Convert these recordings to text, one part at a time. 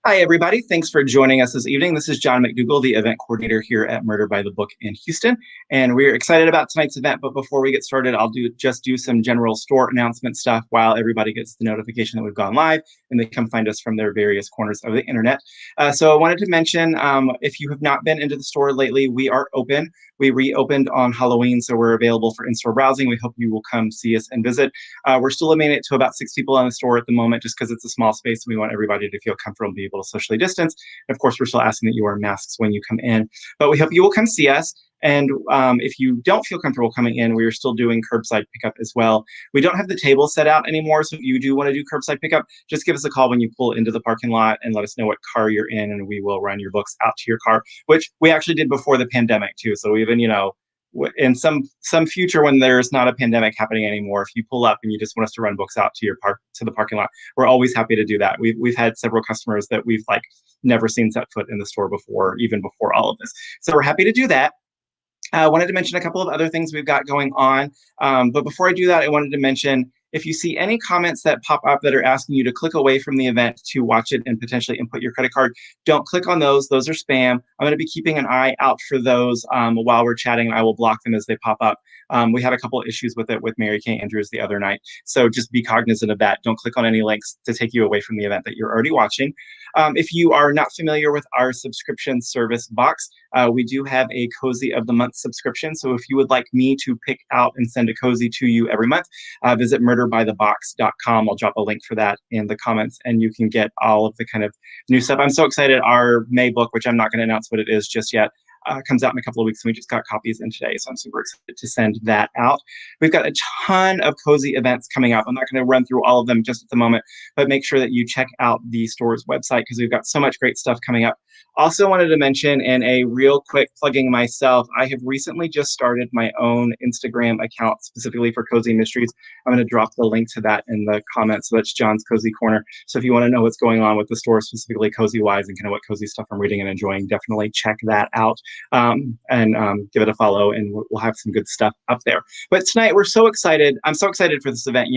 Hi, everybody. Thanks for joining us this evening. This is John McDougall, the event coordinator here at Murder by the Book in Houston. And we're excited about tonight's event. But before we get started, I'll just do some general store announcement stuff while everybody gets the notification that we've gone live and they come find us from their various corners of the internet. So I wanted to mention, if you have not been into the store lately, we are open. We reopened on Halloween, so we're available for in-store browsing. We hope you will come see us and visit. We're still limiting it to about 6 people in the store at the moment, just because it's a small space. We want everybody to feel comfortable and be able to socially distance. And of course, we're still asking that you wear masks when you come in. But we hope you will come see us. And if you don't feel comfortable coming in, we are still doing curbside pickup as well. We don't have the table set out anymore, so if you do want to do curbside pickup, just give us a call when you pull into the parking lot and let us know what car you're in, and we will run your books out to your car, which we actually did before the pandemic too. So even, in some future when there's not a pandemic happening anymore, if you pull up and you just want us to run books out to the parking lot, we're always happy to do that. We've had several customers that we've never seen set foot in the store before, even before all of this. So we're happy to do that. I wanted to mention a couple of other things we've got going on. But before I do that, I wanted to mention, if you see any comments that pop up that are asking you to click away from the event to watch it and potentially input your credit card, don't click on those. Those are spam. I'm going to be keeping an eye out for those while we're chatting, and I will block them as they pop up. We had a couple of issues with it with Mary Kay Andrews the other night. So just be cognizant of that. Don't click on any links to take you away from the event that you're already watching. If you are not familiar with our subscription service box, we do have a Cozy of the Month subscription. So if you would like me to pick out and send a cozy to you every month, visit murderbythebox.com. I'll drop a link for that in the comments, and you can get all of the kind of new stuff. I'm so excited. Our May book, which I'm not going to announce what it is just yet, comes out in a couple of weeks, and we just got copies in today, so I'm super excited to send that out. We've got a ton of cozy events coming up. I'm not going to run through all of them just at the moment, but make sure that you check out the store's website because we've got so much great stuff coming up. Also wanted to mention, and a real quick plugging myself, I have recently just started my own Instagram account specifically for Cozy Mysteries. I'm going to drop the link to that in the comments. So that's John's Cozy Corner. So if you want to know what's going on with the store, specifically cozy-wise, and kind of what cozy stuff I'm reading and enjoying, definitely check that out and give it a follow, and we'll have some good stuff up there. But tonight we're so excited. I'm so excited for this event.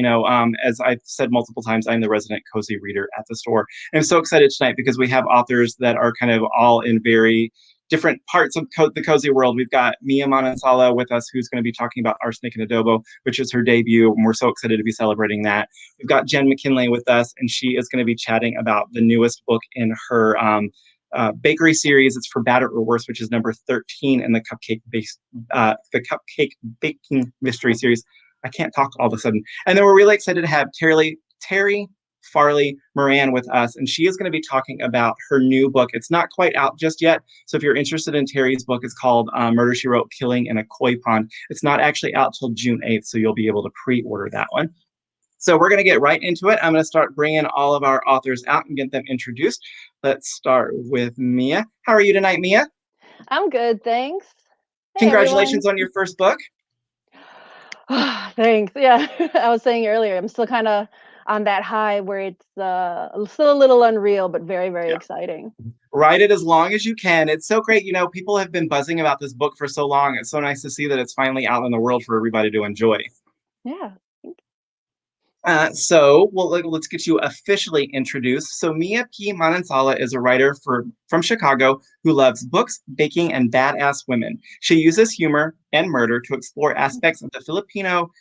As I've said multiple times, I'm the resident cozy reader at the store. And I'm so excited tonight because we have authors that are kind of all in very different parts of the cozy world. We've got Mia Manansala with us, who's going to be talking about Arsenic and Adobo, which is her debut, and we're so excited to be celebrating that. We've got Jenn McKinlay with us, and she is going to be chatting about the newest book in her bakery series. It's For Better or Worse, which is number 13 in the cupcake baking mystery series. I can't talk all of a sudden. And then we're really excited to have Terrie, Farley, Moran with us, and she is going to be talking about her new book. It's not quite out just yet, so if you're interested in Terrie's book, it's called Murder, She Wrote, Killing in a Koi Pond. It's not actually out till June 8th, so you'll be able to pre-order that one. So we're going to get right into it. I'm going to start bringing all of our authors out and get them introduced. Let's start with Mia. How are you tonight, Mia? I'm good, thanks. Hey, Congratulations on your first book. Thanks. Yeah, I was saying earlier, I'm still kind of on that high where it's still a little unreal, but very, very exciting. Write it as long as you can. It's so great. People have been buzzing about this book for so long. It's so nice to see that it's finally out in the world for everybody to enjoy. Yeah. Let's get you officially introduced. So Mia P. Manansala is a writer from Chicago who loves books, baking, and badass women. She uses humor and murder to explore aspects of the Filipino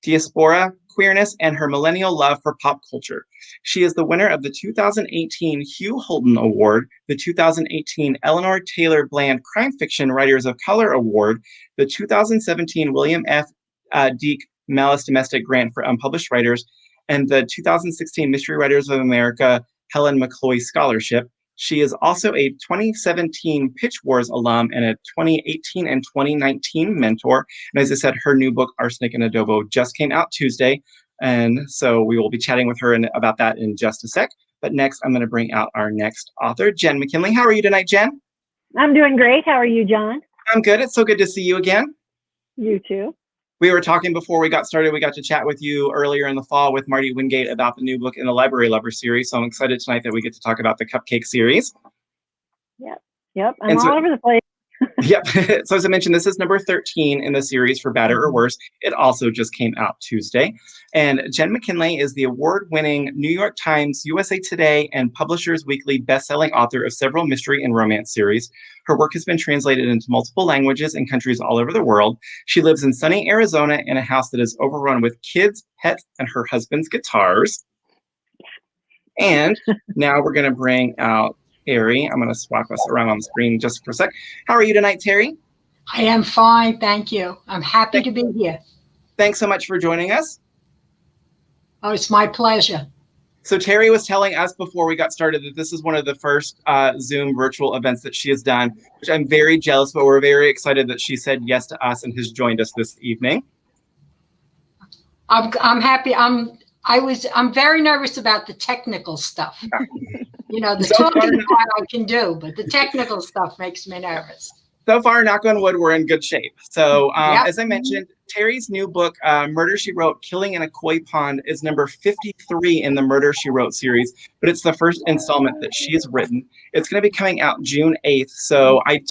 diaspora, queerness, and her millennial love for pop culture. She is the winner of the 2018 Hugh Holton Award, the 2018 Eleanor Taylor Bland Crime Fiction Writers of Color Award, the 2017 William F. Deeck Malice Domestic Grant for Unpublished Writers, and the 2016 Mystery Writers of America Helen McCloy Scholarship. She is also a 2017 Pitch Wars alum and a 2018 and 2019 mentor. And as I said, her new book, Arsenic and Adobo, just came out Tuesday. And so we will be chatting with her about that in just a sec. But next, I'm going to bring out our next author, Jenn McKinlay. How are you tonight, Jenn? I'm doing great. How are you, John? I'm good. It's so good to see you again. You too. We were talking before we got started. We got to chat with you earlier in the fall with Marty Wingate about the new book in the Library Lover series. So I'm excited tonight that we get to talk about the Cupcake series. Yep. I'm all over the place. Yep. So as I mentioned, this is number 13 in the series for Better or Worse. It also just came out Tuesday. And Jenn McKinlay is the award-winning New York Times, USA Today, and Publishers Weekly bestselling author of several mystery and romance series. Her work has been translated into multiple languages in countries all over the world. She lives in sunny Arizona in a house that is overrun with kids, pets, and her husband's guitars. And now we're going to bring out Terrie. I'm going to swap us around on the screen just for a sec. How are you tonight, Terrie? I am fine, thank you. I'm happy to be here. Thanks so much for joining us. Oh, it's my pleasure. So Terrie was telling us before we got started that this is one of the first Zoom virtual events that she has done, which I'm very jealous, but we're very excited that she said yes to us and has joined us this evening. I'm happy. I'm very nervous about the technical stuff. You know, the talking part I can do, but the technical stuff makes me nervous. So far, knock on wood, we're in good shape. So as I mentioned, Terrie's new book, Murder, She Wrote, Killing in a Koi Pond, is number 53 in the Murder, She Wrote series, but it's the first installment that she has written. It's going to be coming out June 8th. So I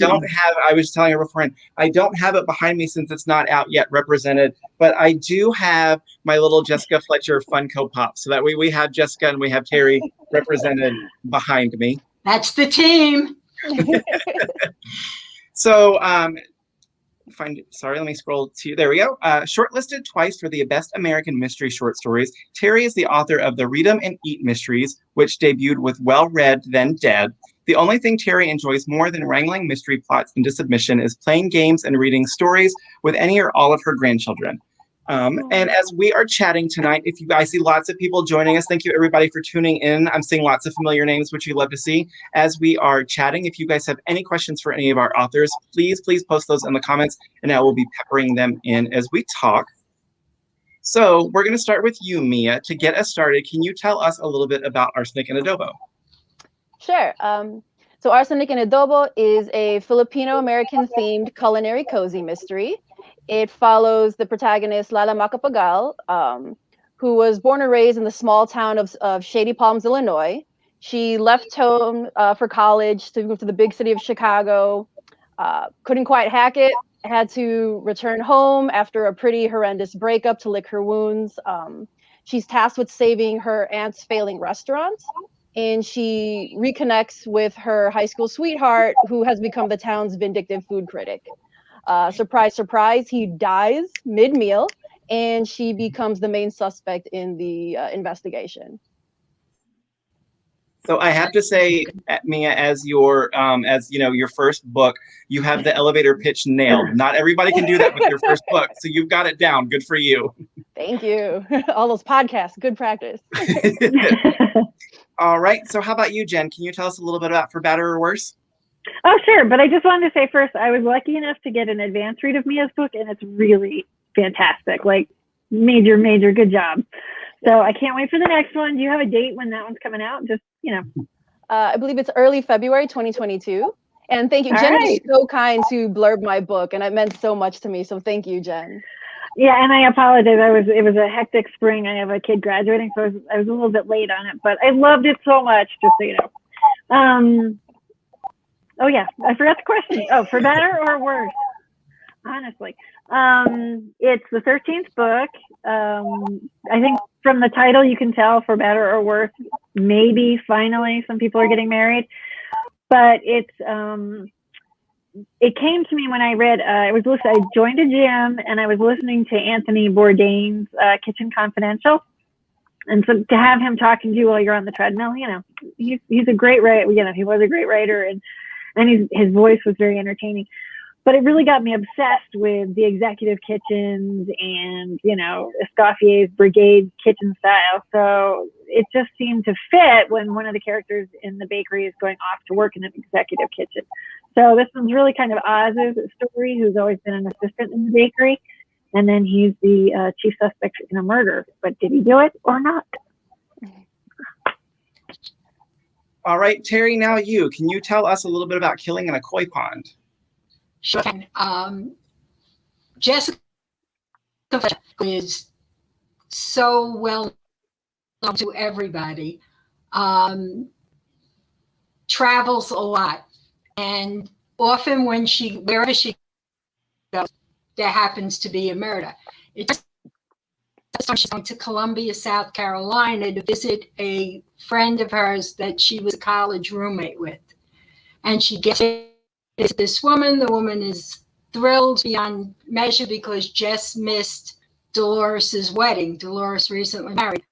was telling her beforehand, I don't have it behind me since it's not out yet represented, but I do have my little Jessica Fletcher Funko Pop. So that way we have Jessica and we have Terrie represented behind me. That's the team. So, let me scroll to, there we go. Shortlisted twice for the Best American Mystery Short Stories, Terrie is the author of the Read 'em and Eat mysteries, which debuted with Well Read, Then Dead. The only thing Terrie enjoys more than wrangling mystery plots into submission is playing games and reading stories with any or all of her grandchildren. And as we are chatting tonight, I see lots of people joining us. Thank you everybody for tuning in. I'm seeing lots of familiar names, which you love to see. As we are chatting, if you guys have any questions for any of our authors, please post those in the comments and I will be peppering them in as we talk. So we're going to start with you, Mia. To get us started, can you tell us a little bit about Arsenic and Adobo? Sure. So Arsenic and Adobo is a Filipino-American themed culinary cozy mystery. It follows the protagonist, Lala Macapagal, who was born and raised in the small town of Shady Palms, Illinois. She left home for college to move to the big city of Chicago. Couldn't quite hack it, had to return home after a pretty horrendous breakup to lick her wounds. She's tasked with saving her aunt's failing restaurant, and she reconnects with her high school sweetheart, who has become the town's vindictive food critic. Surprise, surprise, he dies mid-meal, and she becomes the main suspect in the investigation. So I have to say, Mia, as your first book, you have the elevator pitch nailed. Not everybody can do that with your first book, so you've got it down. Good for you. Thank you. All those podcasts, good practice. All right. So how about you, Jenn? Can you tell us a little bit about For Better or Worse? Oh, sure. But I just wanted to say first, I was lucky enough to get an advance read of Mia's book, and it's really fantastic. Like, major, major good job. So I can't wait for the next one. Do you have a date when that one's coming out? Just, I believe it's early February 2022. And thank you. All Jenn right. was so kind to blurb my book, and it meant so much to me. So thank you, Jenn. Yeah, and I apologize. It was a hectic spring. I have a kid graduating, so I was a little bit late on it, but I loved it so much, just so you know. Oh yeah, I forgot the question. Oh, For Better or Worse? Honestly, it's the 13th book. I think from the title you can tell For Better or Worse. Maybe finally some people are getting married, but it came to me when I read. I joined a gym and I was listening to Anthony Bourdain's Kitchen Confidential. And so to have him talking to you while you're on the treadmill, he's a great writer. He was a great writer, and his voice was very entertaining. But it really got me obsessed with the executive kitchens and, Escoffier's brigade kitchen style. So it just seemed to fit when one of the characters in the bakery is going off to work in an executive kitchen. So this one's really kind of Oz's story, who's always been an assistant in the bakery. And then he's the chief suspect in a murder. But did he do it or not? All right, Terrie, now you. Can you tell us a little bit about Killing in a Koi Pond? Sure. Jessica is so well known to everybody, travels a lot, and often wherever she goes, there happens to be a murder. It's she's going to Columbia, South Carolina to visit a friend of hers that she was a college roommate with. And she gets this woman. The woman is thrilled beyond measure because Jess missed Dolores's wedding. Dolores recently married.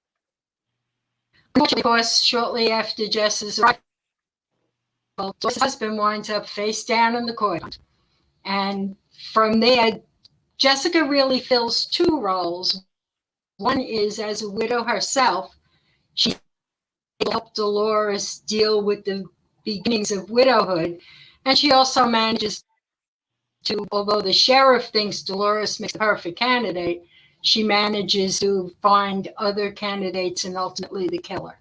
Of course, shortly after Jess's arrival, Dolores' husband winds up face down in the courtyard. And from there, Jessica really fills two roles. One is as a widow herself. She helped Dolores deal with the beginnings of widowhood. And she also manages to, although the sheriff thinks Dolores makes the perfect candidate, she manages to find other candidates and ultimately the killer.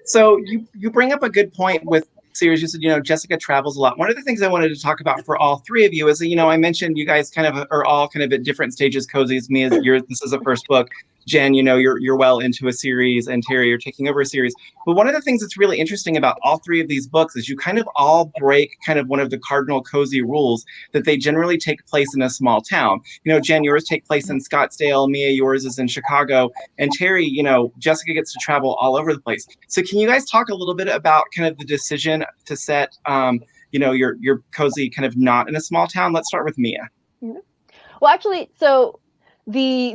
So you bring up a good point with series. You said, Jessica travels a lot. One of the things I wanted to talk about for all three of you is, I mentioned you guys kind of are all kind of at different stages. Cozy, as me, as this is a first book. Jen, you're well into a series, and Terrie, you're taking over a series. But one of the things that's really interesting about all three of these books is you kind of all break kind of one of the cardinal Cozy rules, that they generally take place in a small town. Jen, yours take place in Scottsdale. Mia, yours is in Chicago. And Terrie, Jessica gets to travel all over the place. So can you guys talk a little bit about kind of the decision to set, your Cozy kind of not in a small town? Let's start with Mia. Well, actually, so the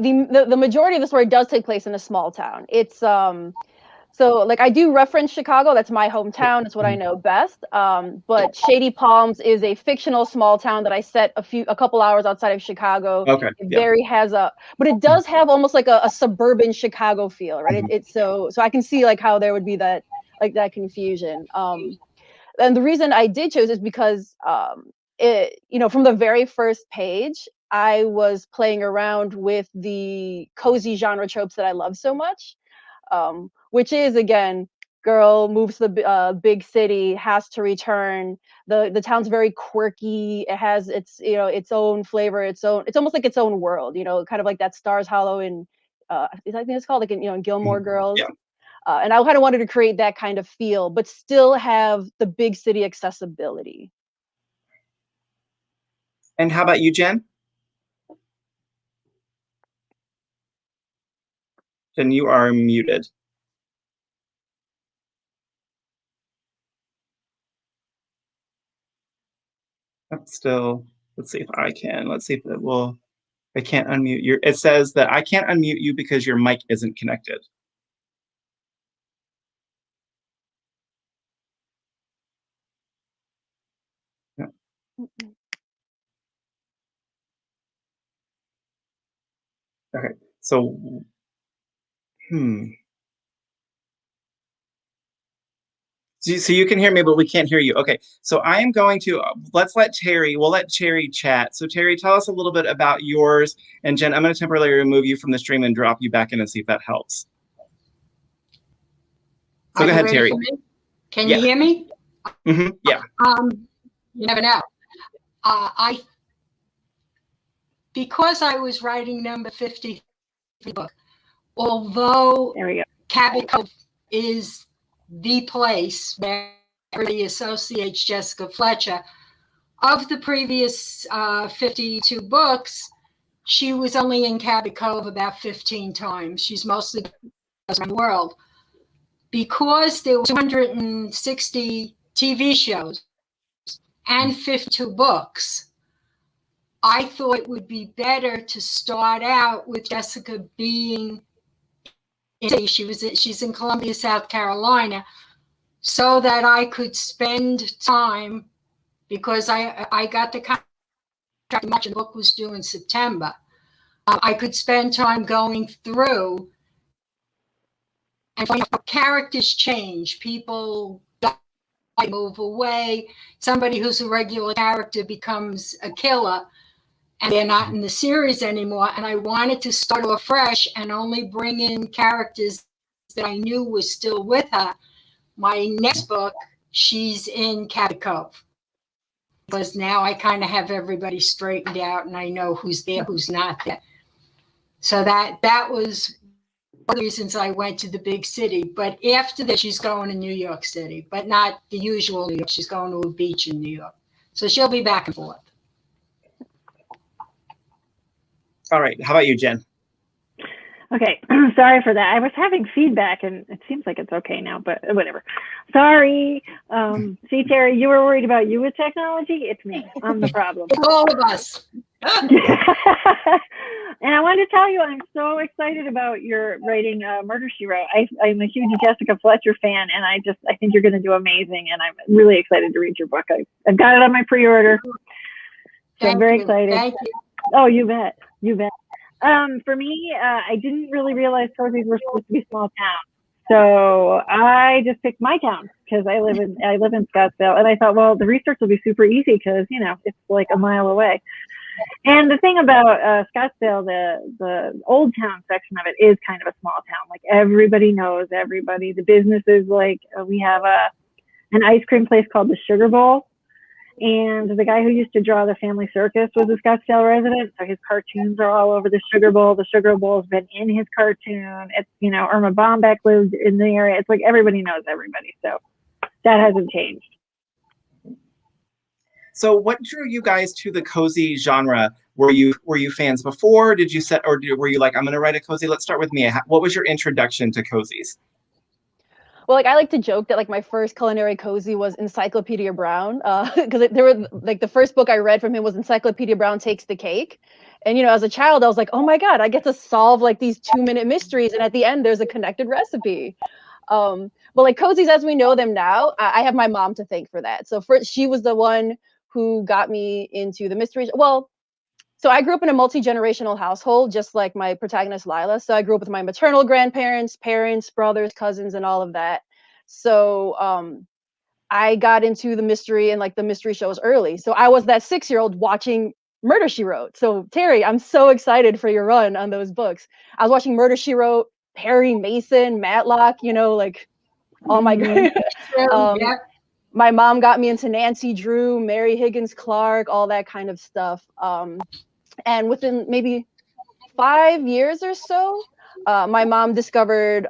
majority of the story does take place in a small town. It's so like I do reference Chicago. That's my hometown. It's what I know best. But Shady Palms is a fictional small town that I set a couple hours outside of Chicago. Okay. But it does have almost like a suburban Chicago feel, right? It's so I can see like how there would be that confusion. And the reason I did choose is because from the very first page, I was playing around with the cozy genre tropes that I love so much, which is, again, girl moves to the big city, has to return. The town's very quirky. It has its own flavor, it's almost like its own world, kind of like that Stars Hollow in I think it's called in Gilmore Girls. Yeah. And I kind of wanted to create that kind of feel, but still have the big city accessibility. And how about you, Jen? Jen, you are muted. Still, let's see if I can. Let's see if it will. I can't unmute your. It says that I can't unmute you because your mic isn't connected. Yeah. Okay. So, So you can hear me, but we can't hear you. Okay, so I am going to, we'll let Terrie chat. So Terrie, tell us a little bit about yours. And Jen, I'm going to temporarily remove you from the stream and drop you back in and see if that helps. So go ahead, Terrie. Can you hear me? Mm-hmm. Yeah. You never know. Because I was writing number 50 book, although Cabot Cove is the place where everybody associates Jessica Fletcher, of the previous 52 books, she was only in Cabot Cove about 15 times. She's mostly around the world. Because there were 260 TV shows and 52 books, I thought it would be better to start out with Jessica being she's in Columbia, South Carolina, so that I could spend time, because I got the contract much, and the book was due in September. I could spend time going through and finding out how characters change. People move away. Somebody who's a regular character becomes a killer, and they're not in the series anymore. And I wanted to start off fresh and only bring in characters that I knew were still with her. My next book, she's in Cabot Cove, because now I kind of have everybody straightened out and I know who's there, who's not there. So that was the reasons I went to the big city. But after that, she's going to New York City, but not the usual New York. She's going to a beach in New York. So she'll be back and forth. All right. How about you, Jen? Okay, sorry for that. I was having feedback, and it seems like it's okay now, but whatever. Sorry. See, Terrie, you were worried about you with technology. It's me. I'm the problem. All of us. And I wanted to tell you, I'm so excited about your writing Murder, She Wrote. I'm a huge Jessica Fletcher fan, and I think you're going to do amazing, and I'm really excited to read your book. I've got it on my pre-order, so I'm very excited. Thank you. Oh, you bet. You bet. For me, I didn't really realize cozies were supposed to be small towns. So I just picked my town because I live in Scottsdale, and I thought, well, the research will be super easy because, you know, it's like a mile away. And the thing about Scottsdale, the old town section of it is kind of a small town. Like everybody knows everybody. The businesses, like we have an ice cream place called the Sugar Bowl. And the guy who used to draw the Family Circus was a Scottsdale resident. So his cartoons are all over the Sugar Bowl. The Sugar Bowl has been in his cartoon. It's, you know, Irma Bombeck lived in the area. It's like everybody knows everybody. So that hasn't changed. So what drew you guys to the cozy genre? Were you fans before? Did you set, or were you like, I'm going to write a cozy? Let's start with me. What was your introduction to cozies? Well, like I like to joke that like my first culinary cozy was Encyclopedia Brown, because there were like the first book I read from him was Encyclopedia Brown Takes the Cake, and you know, as a child I was like, oh my god, I get to solve like these 2-minute mysteries, and at the end there's a connected recipe. But like cozies as we know them now, I have my mom to thank for that. So first, she was the one who got me into the mysteries. Well, so I grew up in a multi-generational household, just like my protagonist, Lila. So I grew up with my maternal grandparents, parents, brothers, cousins, and all of that. So I got into the mystery and like the mystery shows early. So I was that 6-year-old watching Murder, She Wrote. So Terrie, I'm so excited for your run on those books. I was watching Murder, She Wrote, Perry Mason, Matlock, you know, like, oh my God. My mom got me into Nancy Drew, Mary Higgins Clark, all that kind of stuff. And within maybe 5 years or so, my mom discovered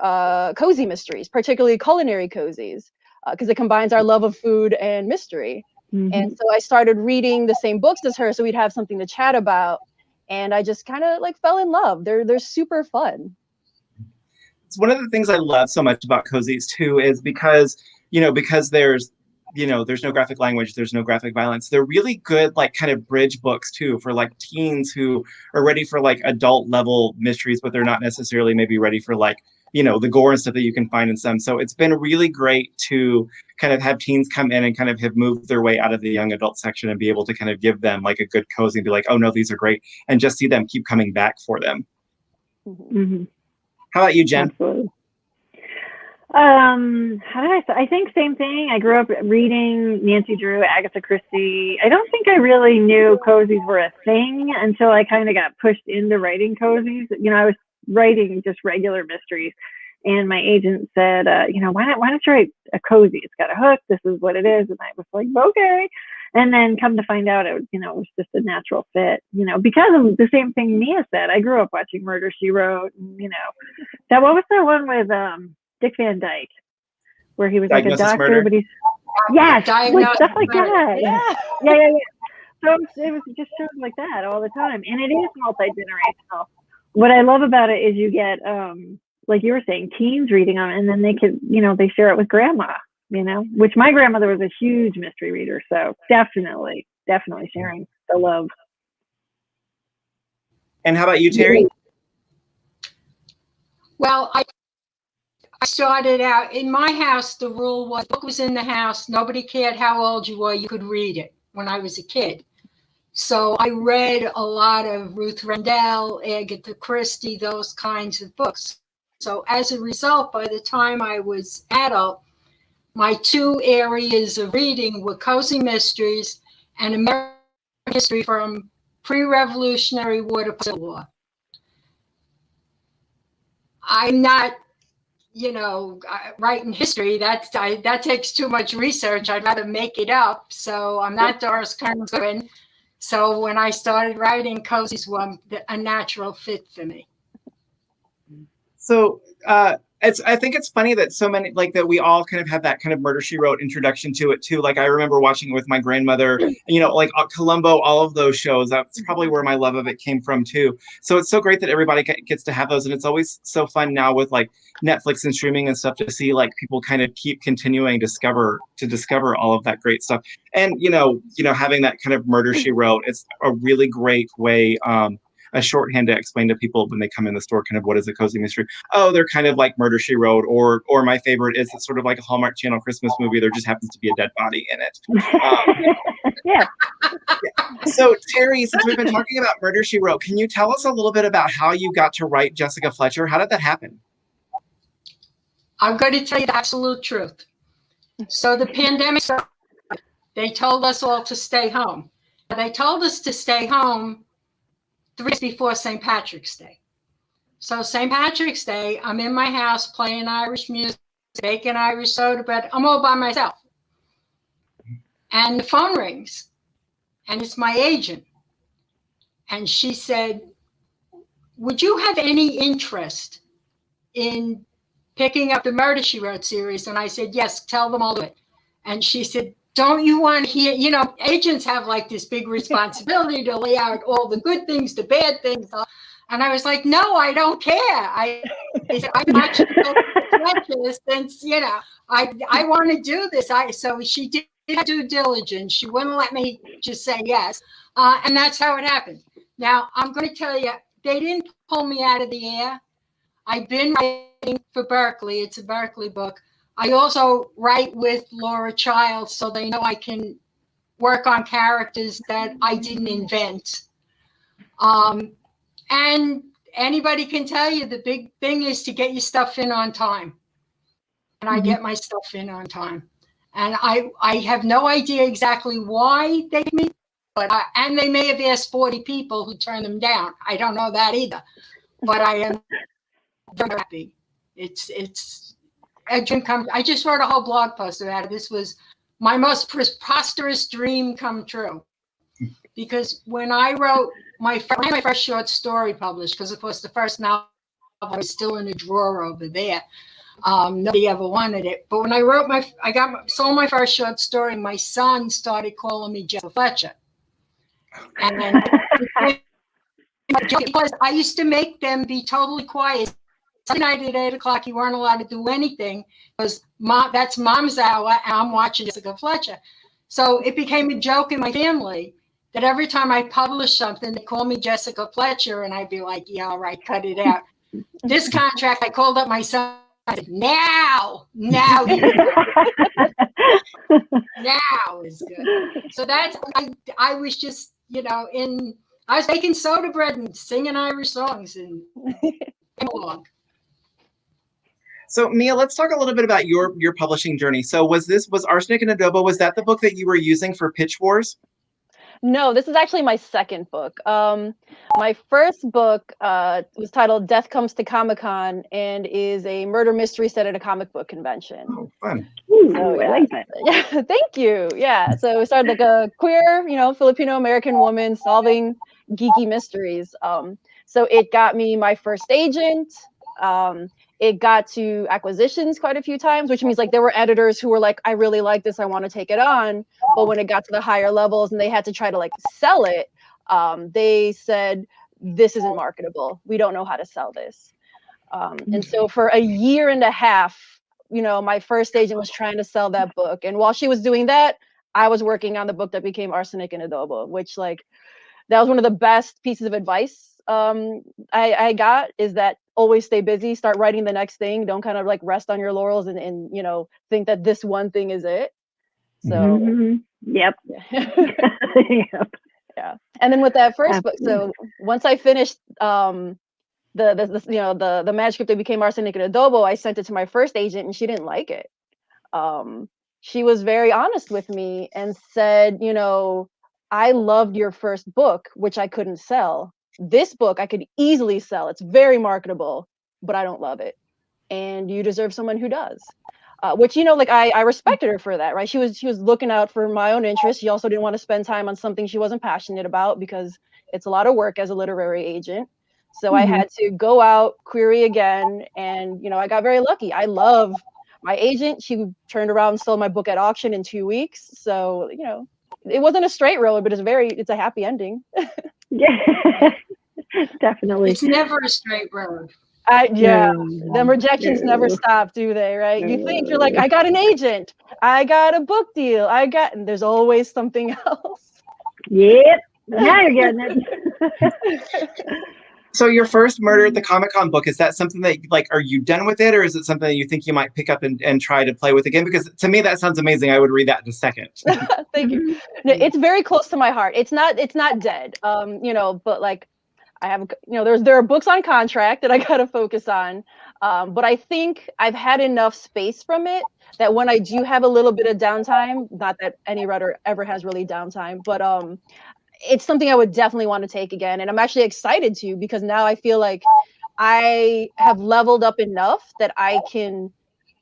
cozy mysteries, particularly culinary cozies, because it combines our love of food and mystery. Mm-hmm. And so I started reading the same books as her, so we'd have something to chat about. And I just kind of like fell in love. They're super fun. It's one of the things I love so much about cozies too, is because, you know, because there's no graphic language, there's no graphic violence. They're really good, like kind of bridge books too, for like teens who are ready for like adult level mysteries, but they're not necessarily maybe ready for like, you know, the gore and stuff that you can find in some. So it's been really great to kind of have teens come in and kind of have moved their way out of the young adult section and be able to kind of give them like a good cozy and be like, oh no, these are great. And just see them keep coming back for them. Mm-hmm. How about you, Jen? Absolutely. How did I say? I think same thing. I grew up reading Nancy Drew, Agatha Christie. I don't think I really knew cozies were a thing until I kind of got pushed into writing cozies. You know, I was writing just regular mysteries, and my agent said, you know, why don't you write a cozy? It's got a hook. This is what it is. And I was like, okay. And then come to find out, it was just a natural fit, you know, because of the same thing Mia said. I grew up watching Murder, She Wrote, and, you know, what was that one with Dick Van Dyke, where he was like a doctor, murder. but he's like stuff like that. Yeah. So it just shows like that all the time, and it is multi-generational. What I love about it is you get, like you were saying, teens reading them, and then they could, you know, they share it with grandma, you know, which my grandmother was a huge mystery reader, so definitely sharing the love. And how about you, Terrie? Well, I started out in my house. The rule was, the book was in the house. Nobody cared how old you were. You could read it when I was a kid. So I read a lot of Ruth Rendell, Agatha Christie, those kinds of books. So as a result, by the time I was adult, my two areas of reading were cozy mysteries and American history from pre-Revolutionary War to Civil War. I'm not, you know, writing history. That takes too much research. I'd rather make it up. So I'm not Doris Kearns Goodwin. So when I started writing, cozies were a natural fit for me. So I think it's funny that so many, like, that we all kind of have that kind of Murder, She Wrote introduction to it too. Like, I remember watching it with my grandmother, and, you know, like Columbo, all of those shows. That's probably where my love of it came from too. So it's so great that everybody gets to have those, and it's always so fun now with like Netflix and streaming and stuff to see like people kind of keep continuing to discover all of that great stuff. And having that kind of Murder, She Wrote, it's a really great way. A shorthand to explain to people when they come in the store, kind of what is a cozy mystery. Oh, they're kind of like Murder, She Wrote, or my favorite is it's sort of like a Hallmark Channel Christmas movie. There just happens to be a dead body in it. Yeah. So Terrie, since we've been talking about Murder, She Wrote, can you tell us a little bit about how you got to write Jessica Fletcher? How did that happen? I'm going to tell you the absolute truth. So the pandemic started. They told us all to stay home. They told us to stay home 3 days before St. Patrick's Day. So St. Patrick's Day, I'm in my house playing Irish music, baking Irish soda bread. I'm all by myself. And the phone rings, and it's my agent. And she said, would you have any interest in picking up the Murder, She Wrote series? And I said, yes, tell them I'll do it. And she said, don't you want to hear, agents have like this big responsibility to lay out all the good things, the bad things. And I was like, no, I don't care. I said, I'm watching Fletcher since, I want to do this. So she did due diligence. She wouldn't let me just say yes. And that's how it happened. Now, I'm going to tell you, they didn't pull me out of the air. I've been writing for Berkeley. It's a Berkeley book. I also write with Laura Childs, so they know I can work on characters that I didn't invent. And anybody can tell you the big thing is to get your stuff in on time. And I get my stuff in on time. And I have no idea exactly why they did me, but and they may have asked 40 people who turned them down. I don't know that either. But I am very happy. It's a dream come. I just wrote a whole blog post about it. This was my most preposterous dream come true. Because when I wrote my first short story published, because of course the first novel was still in a drawer over there. Nobody ever wanted it. But when I sold my first short story, my son started calling me Jessica Fletcher. And then because I used to make them be totally quiet. Sunday night at 8 o'clock, you weren't allowed to do anything because that's Mom's hour, and I'm watching Jessica Fletcher. So it became a joke in my family that every time I published something, they call me Jessica Fletcher, and I'd be like, yeah, all right, cut it out. This contract, I called up my son. I said, now is good. So that's, I was just, I was making soda bread and singing Irish songs and along. So Mia, let's talk a little bit about your publishing journey. So was Arsenic and Adobo, was that the book that you were using for Pitch Wars? No, this is actually my second book. My first book was titled Death Comes to Comic-Con and is a murder mystery set at a comic book convention. Oh, fun. So, I like that. Yeah, thank you. Yeah, so it started like a queer, Filipino American woman solving geeky mysteries. So it got me my first agent. It got to acquisitions quite a few times, which means like there were editors who were like, I really like this, I want to take it on. But when it got to the higher levels and they had to try to like sell it, they said, this isn't marketable. We don't know how to sell this. And so for a year and a half, my first agent was trying to sell that book. And while she was doing that, I was working on the book that became Arsenic and Adobo, which that was one of the best pieces of advice I got, is that always stay busy, start writing the next thing. Don't kind of like rest on your laurels and think that this one thing is it. So Yep. Yep. Yeah. And then with that first book, so once I finished the manuscript that became Arsenic and Adobo, I sent it to my first agent and she didn't like it. She was very honest with me and said, I loved your first book, which I couldn't sell. This book I could easily sell. It's very marketable, but I don't love it. And you deserve someone who does. Which, I respected her for that, right? She was looking out for my own interests. She also didn't want to spend time on something she wasn't passionate about because it's a lot of work as a literary agent. So I had to go out, query again, and I got very lucky. I love my agent. She turned around and sold my book at auction in 2 weeks. So it wasn't a straight road, but it's a happy ending. Yeah, definitely. It's never a straight road. Them rejections never stop, do they? Right? You think you're like, I got an agent, I got a book deal, and there's always something else. Yep. Now you're getting it. So your first Murder at the Comic-Con book, is that something that, like, are you done with it, or is it something that you think you might pick up and try to play with again? Because to me, that sounds amazing. I would read that in a second. Thank you. No, it's very close to my heart. It's not dead. But like I have, there are books on contract that I got to focus on. But I think I've had enough space from it that when I do have a little bit of downtime, not that any writer ever has really downtime, but it's something I would definitely want to take again. And I'm actually excited to, because now I feel like I have leveled up enough that I can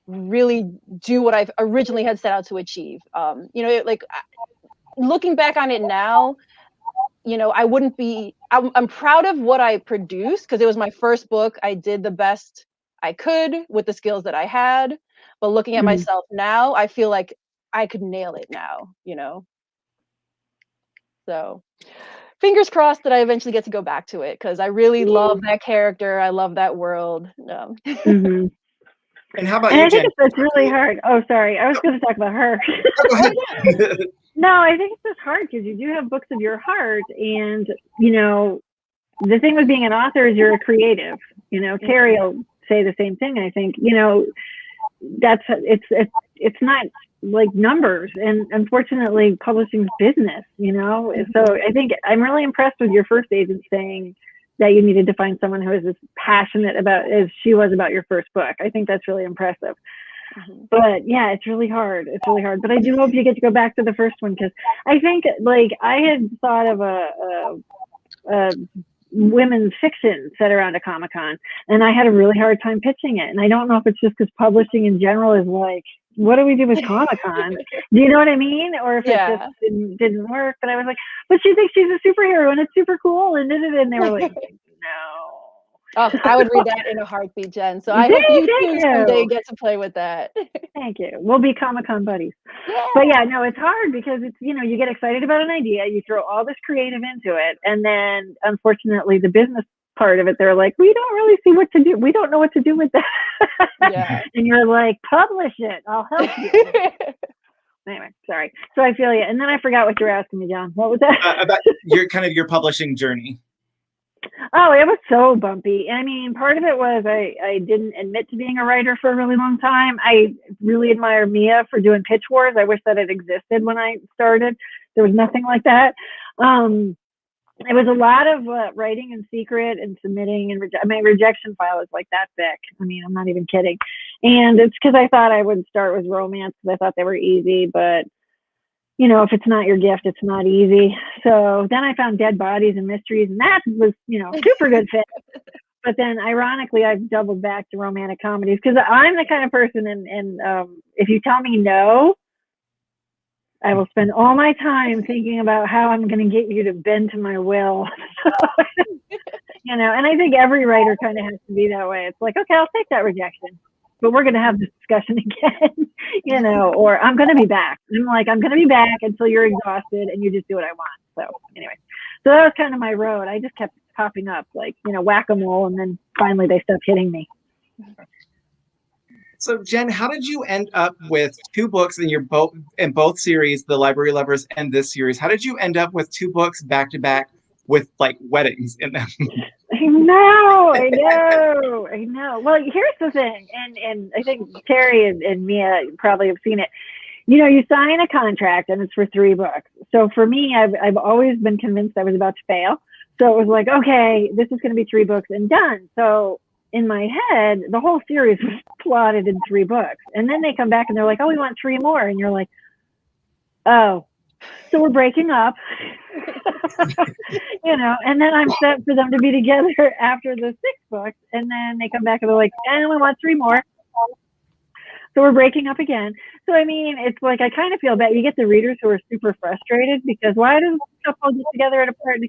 really do what I've originally had set out to achieve. Looking back on it now, I'm proud of what I produced, because it was my first book. I did the best I could with the skills that I had. But looking at myself now, I feel like I could nail it now, So fingers crossed that I eventually get to go back to it, because I really love that character. I love that world. And how about you, I Jen? think it's really hard. Oh, sorry. I was going to talk about her. Go ahead. No, I think it's just hard because you do have books of your heart, and the thing with being an author is you're a creative. Terrie will say the same thing. I think it's not like numbers, and unfortunately, publishing's business. So I think I'm really impressed with your first agent saying that you needed to find someone who is as passionate about as she was about your first book. I think that's really impressive. But yeah, it's really hard. But I do hope you get to go back to the first one, because I think, like, I had thought of a women's fiction set around a Comic-Con, and I had a really hard time pitching it. And I don't know if it's just because publishing in general is like, what do we do with Comic-Con? Do you know what I mean? Or if it just didn't work. But I was like, but she thinks she's a superhero and it's super cool, and they were like, no. Oh, I would read that in a heartbeat, Jen. So I hope you too someday get to play with that. Thank you. We'll be Comic-Con buddies. Yeah. But yeah, no, it's hard because it's, you get excited about an idea, you throw all this creative into it, and then unfortunately the business part of it, they're like, we don't really see what to do. We don't know what to do with that. Yeah. And you're like, publish it. I'll help you. Anyway, sorry. So I feel you. And then I forgot what you were asking me, John. What was that? About your publishing journey. Oh, it was so bumpy. I mean, part of it was I didn't admit to being a writer for a really long time. I really admire Mia for doing pitch wars. I wish that it existed when I started. There was nothing like that. It was a lot of writing in secret and submitting, and my rejection file is like that thick. I mean, I'm not even kidding. And it's because I thought I would start with romance because I thought they were easy, but if it's not your gift, it's not easy. So then I found Dead Bodies and Mysteries, and that was, super good fit. But then ironically, I've doubled back to romantic comedies because I'm the kind of person, and if you tell me no, I will spend all my time thinking about how I'm going to get you to bend to my will. And I think every writer kind of has to be that way. It's like, okay, I'll take that rejection, but we're going to have this discussion again, or I'm going to be back. I'm like, I'm going to be back until you're exhausted and you just do what I want. So anyway, so that was kind of my road. I just kept popping up like, whack-a-mole, and then finally they stopped hitting me. So Jen, how did you end up with two books in both series, the Library Lovers and this series? How did you end up with two books back to back with like weddings in them? I know. Well, here's the thing, and I think Terrie and Mia probably have seen it. You sign a contract and it's for 3 books. So for me, I've always been convinced I was about to fail. So it was like, okay, this is going to be 3 books and done. So in my head, the whole series was plotted in 3 books. And then they come back and they're like, oh, we want 3 more. And you're like, oh, so we're breaking up. And then I'm set for them to be together after the 6 books. And then they come back and they're like, and we want 3 more. So we're breaking up again. So, I mean, it's like, I kind of feel bad. You get the readers who are super frustrated because why does couple get together at a party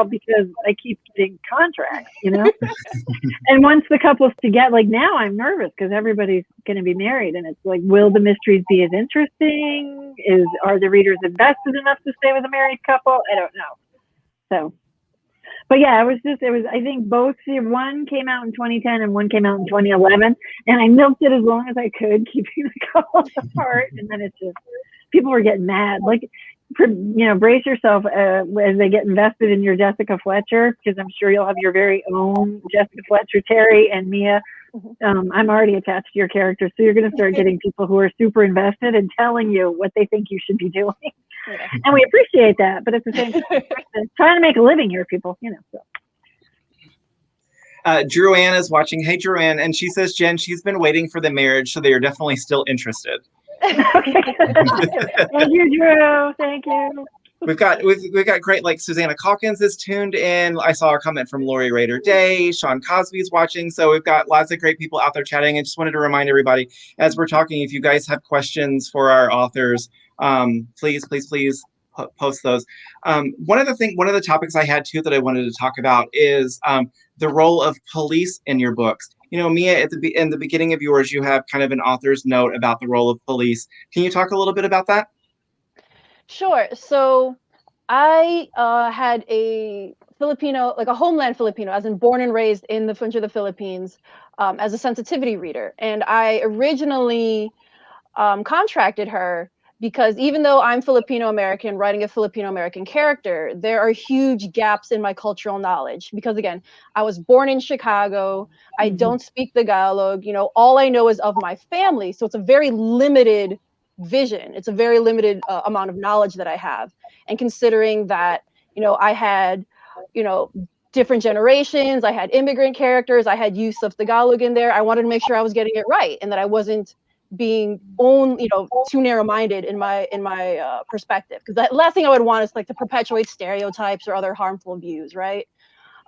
because I keep getting contracts, And once the couple's together, like now I'm nervous because everybody's going to be married, and it's like, will the mysteries be as interesting? Are the readers invested enough to stay with a married couple? I don't know. So, but yeah, I think both, one came out in 2010 and one came out in 2011, and I milked it as long as I could, keeping the couples apart, and then it's just, people were getting mad. Like, brace yourself as they get invested in your Jessica Fletcher, because I'm sure you'll have your very own Jessica Fletcher, Terrie and Mia. I'm already attached to your characters, so you're going to start getting people who are super invested and telling you what they think you should be doing. Yeah. And we appreciate that, but at the same time, trying to make a living here, people, So. Drew Ann is watching. Hey, Drew Ann, and she says, Jen, she's been waiting for the marriage, so they are definitely still interested. Okay. Thank you, Drew. Thank you. We've got great, like Susanna Calkins is tuned in. I saw a comment from Lori Rader Day. Sean Cosby's watching. So we've got lots of great people out there chatting. And just wanted to remind everybody, as we're talking, if you guys have questions for our authors, please post those. One of the topics I had too that I wanted to talk about is the role of police in your books. Mia, in the beginning of yours, you have kind of an author's note about the role of police. Can you talk a little bit about that? Sure. So I had a Filipino, like a homeland Filipino, as in born and raised in the fringe of the Philippines, as a sensitivity reader. And I originally contracted her because even though I'm Filipino-American, writing a Filipino-American character, there are huge gaps in my cultural knowledge. Because again, I was born in Chicago. I don't speak Tagalog. All I know is of my family. So it's a very limited vision. It's a very limited amount of knowledge that I have. And considering that, I had, different generations, I had immigrant characters, I had use of Tagalog in there. I wanted to make sure I was getting it right and that I wasn't being too narrow-minded in my perspective. Because the last thing I would want is like to perpetuate stereotypes or other harmful views, right?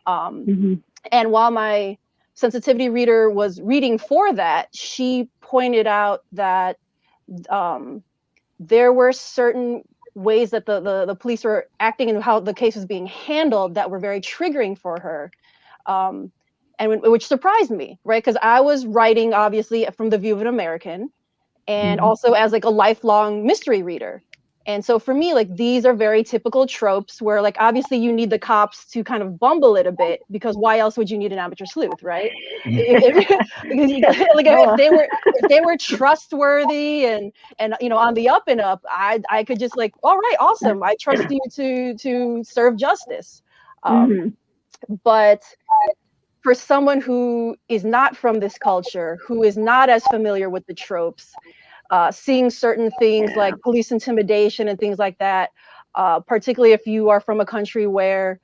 And while my sensitivity reader was reading for that, she pointed out that there were certain ways that the police were acting and how the case was being handled that were very triggering for her, which surprised me, right? Because I was writing obviously from the view of an American, and also as like a lifelong mystery reader. And so for me, like, these are very typical tropes where, like, obviously you need the cops to kind of bumble it a bit, because why else would you need an amateur sleuth, right? If they were trustworthy and on the up and up, I could just like, all right, awesome, I trust you to serve justice. But for someone who is not from this culture, who is not as familiar with the tropes, seeing certain things like police intimidation and things like that, particularly if you are from a country where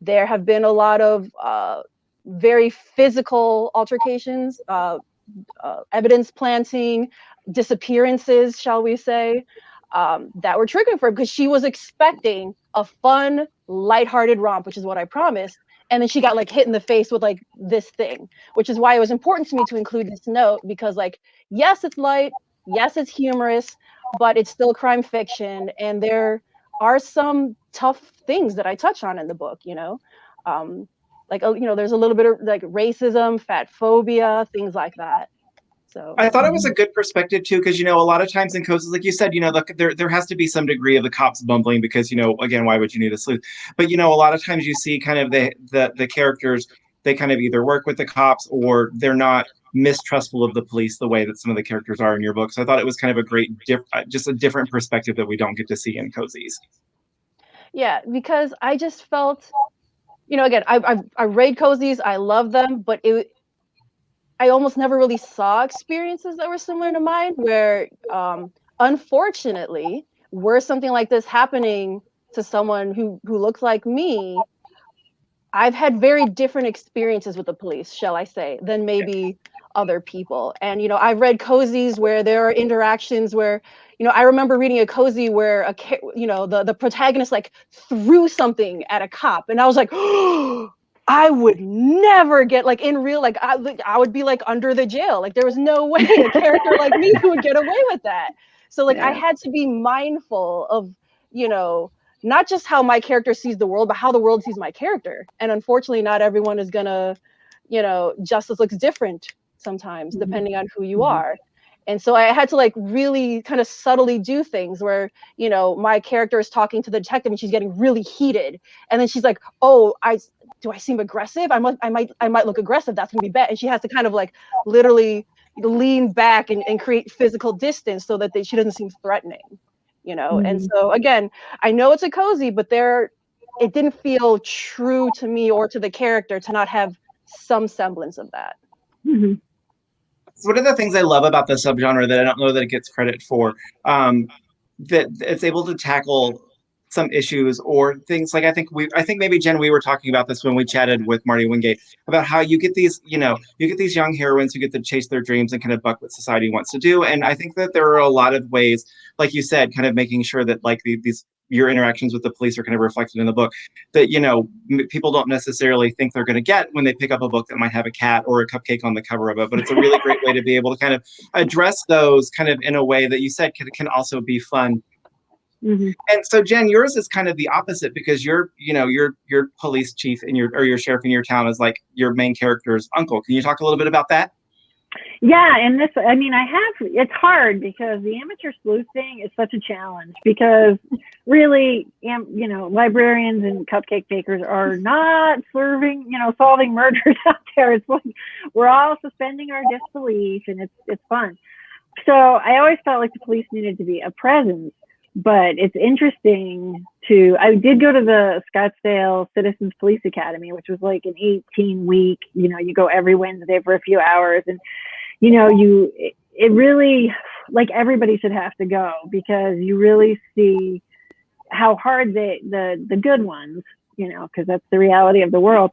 there have been a lot of very physical altercations, evidence planting, disappearances, shall we say, that were triggering for her, because she was expecting a fun, lighthearted romp, which is what I promised. And then she got like hit in the face with like this thing, which is why it was important to me to include this note, because like, yes, it's light, yes, it's humorous, but it's still crime fiction. And there are some tough things that I touch on in the book, there's a little bit of like racism, fat phobia, things like that. So I thought it was a good perspective too, because a lot of times in coasts, like you said, there has to be some degree of the cops bumbling, because again, why would you need a sleuth? But a lot of times you see kind of the characters, they kind of either work with the cops or they're not mistrustful of the police the way that some of the characters are in your book. So I thought it was kind of a great, just a different perspective that we don't get to see in cozies. Yeah, because I just felt, again, I read cozies, I love them, but I almost never really saw experiences that were similar to mine, where unfortunately, were something like this happening to someone who looks like me, I've had very different experiences with the police, shall I say, than maybe other people. And I've read cozies where there are interactions where, I remember reading a cozy where the protagonist like threw something at a cop, and I was like, oh, I would never get like in real, like I would be like under the jail. Like there was no way a character like me would get away with that. So like I had to be mindful of, not just how my character sees the world, but how the world sees my character. And unfortunately, not everyone is gonna, justice looks different sometimes depending on who you are. And so I had to like really kind of subtly do things where, my character is talking to the detective and she's getting really heated. And then she's like, oh, do I seem aggressive? I might look aggressive. That's gonna be bad. And she has to kind of like literally lean back and create physical distance so that she doesn't seem threatening, And so again, I know it's a cozy, but it didn't feel true to me or to the character to not have some semblance of that. One of the things I love about the subgenre that I don't know that it gets credit for, that it's able to tackle some issues or things like I think maybe Jenn, we were talking about this when we chatted with Marty Wingate about how you get these, you get these young heroines who get to chase their dreams and kind of buck what society wants to do. And I think that there are a lot of ways, like you said, kind of making sure that like your interactions with the police are kind of reflected in the book that, people don't necessarily think they're going to get when they pick up a book that might have a cat or a cupcake on the cover of it. But it's a really great way to be able to kind of address those kind of in a way that you said can also be fun. And so Jenn, yours is kind of the opposite because your police chief or your sheriff in your town is like your main character's uncle. Can you talk a little bit about that? Yeah, and it's hard because the amateur sleuth thing is such a challenge because really, librarians and cupcake bakers are not solving murders out there. It's like we're all suspending our disbelief and it's fun. So I always felt like the police needed to be a presence, but it's interesting I did go to the Scottsdale Citizens Police Academy, which was like an 18-week, you go every Wednesday for a few hours and it really, like everybody should have to go because you really see how hard the good ones, because that's the reality of the world,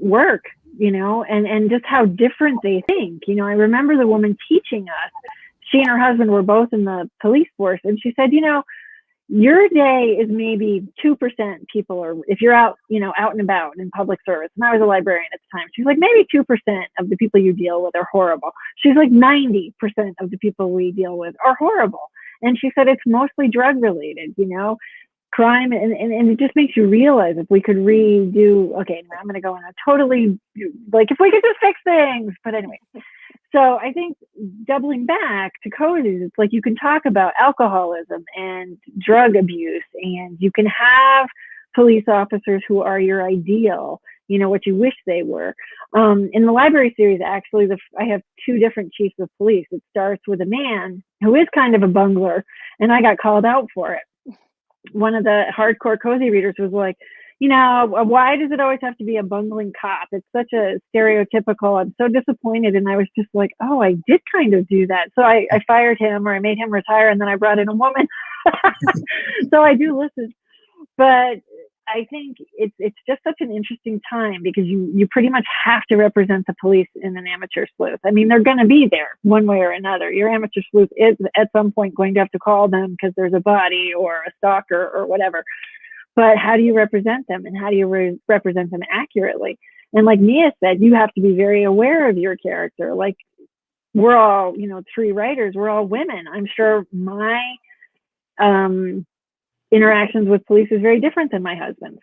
work, and just how different they think. I remember the woman teaching us, she and her husband were both in the police force, and she said, your day is maybe 2% people, or if you're out, out and about in public service. And I was a librarian at the time. She's like, maybe 2% of the people you deal with are horrible. She's like, 90% of the people we deal with are horrible. And she said, it's mostly drug related, crime. And it just makes you realize if we could redo, okay, I'm going to go on a totally, like if we could just fix things. But anyway, so I think doubling back to cozies, it's like you can talk about alcoholism and drug abuse, and you can have police officers who are your ideal, what you wish they were. In the library series, actually, I have two different chiefs of police. It starts with a man who is kind of a bungler, and I got called out for it. One of the hardcore cozy readers was like, why does it always have to be a bungling cop? It's such a stereotypical. I'm so disappointed. And I was just like, oh, I did kind of do that. So I fired him, or I made him retire, and then I brought in a woman. So I do listen. But I think it's just such an interesting time because you pretty much have to represent the police in an amateur sleuth. I mean, they're going to be there one way or another. Your amateur sleuth is at some point going to have to call them because there's a body or a stalker or whatever. But how do you represent them, and how do you represent them accurately? And like Mia said, you have to be very aware of your character. Like we're all, 3 writers, we're all women. I'm sure my interactions with police is very different than my husband's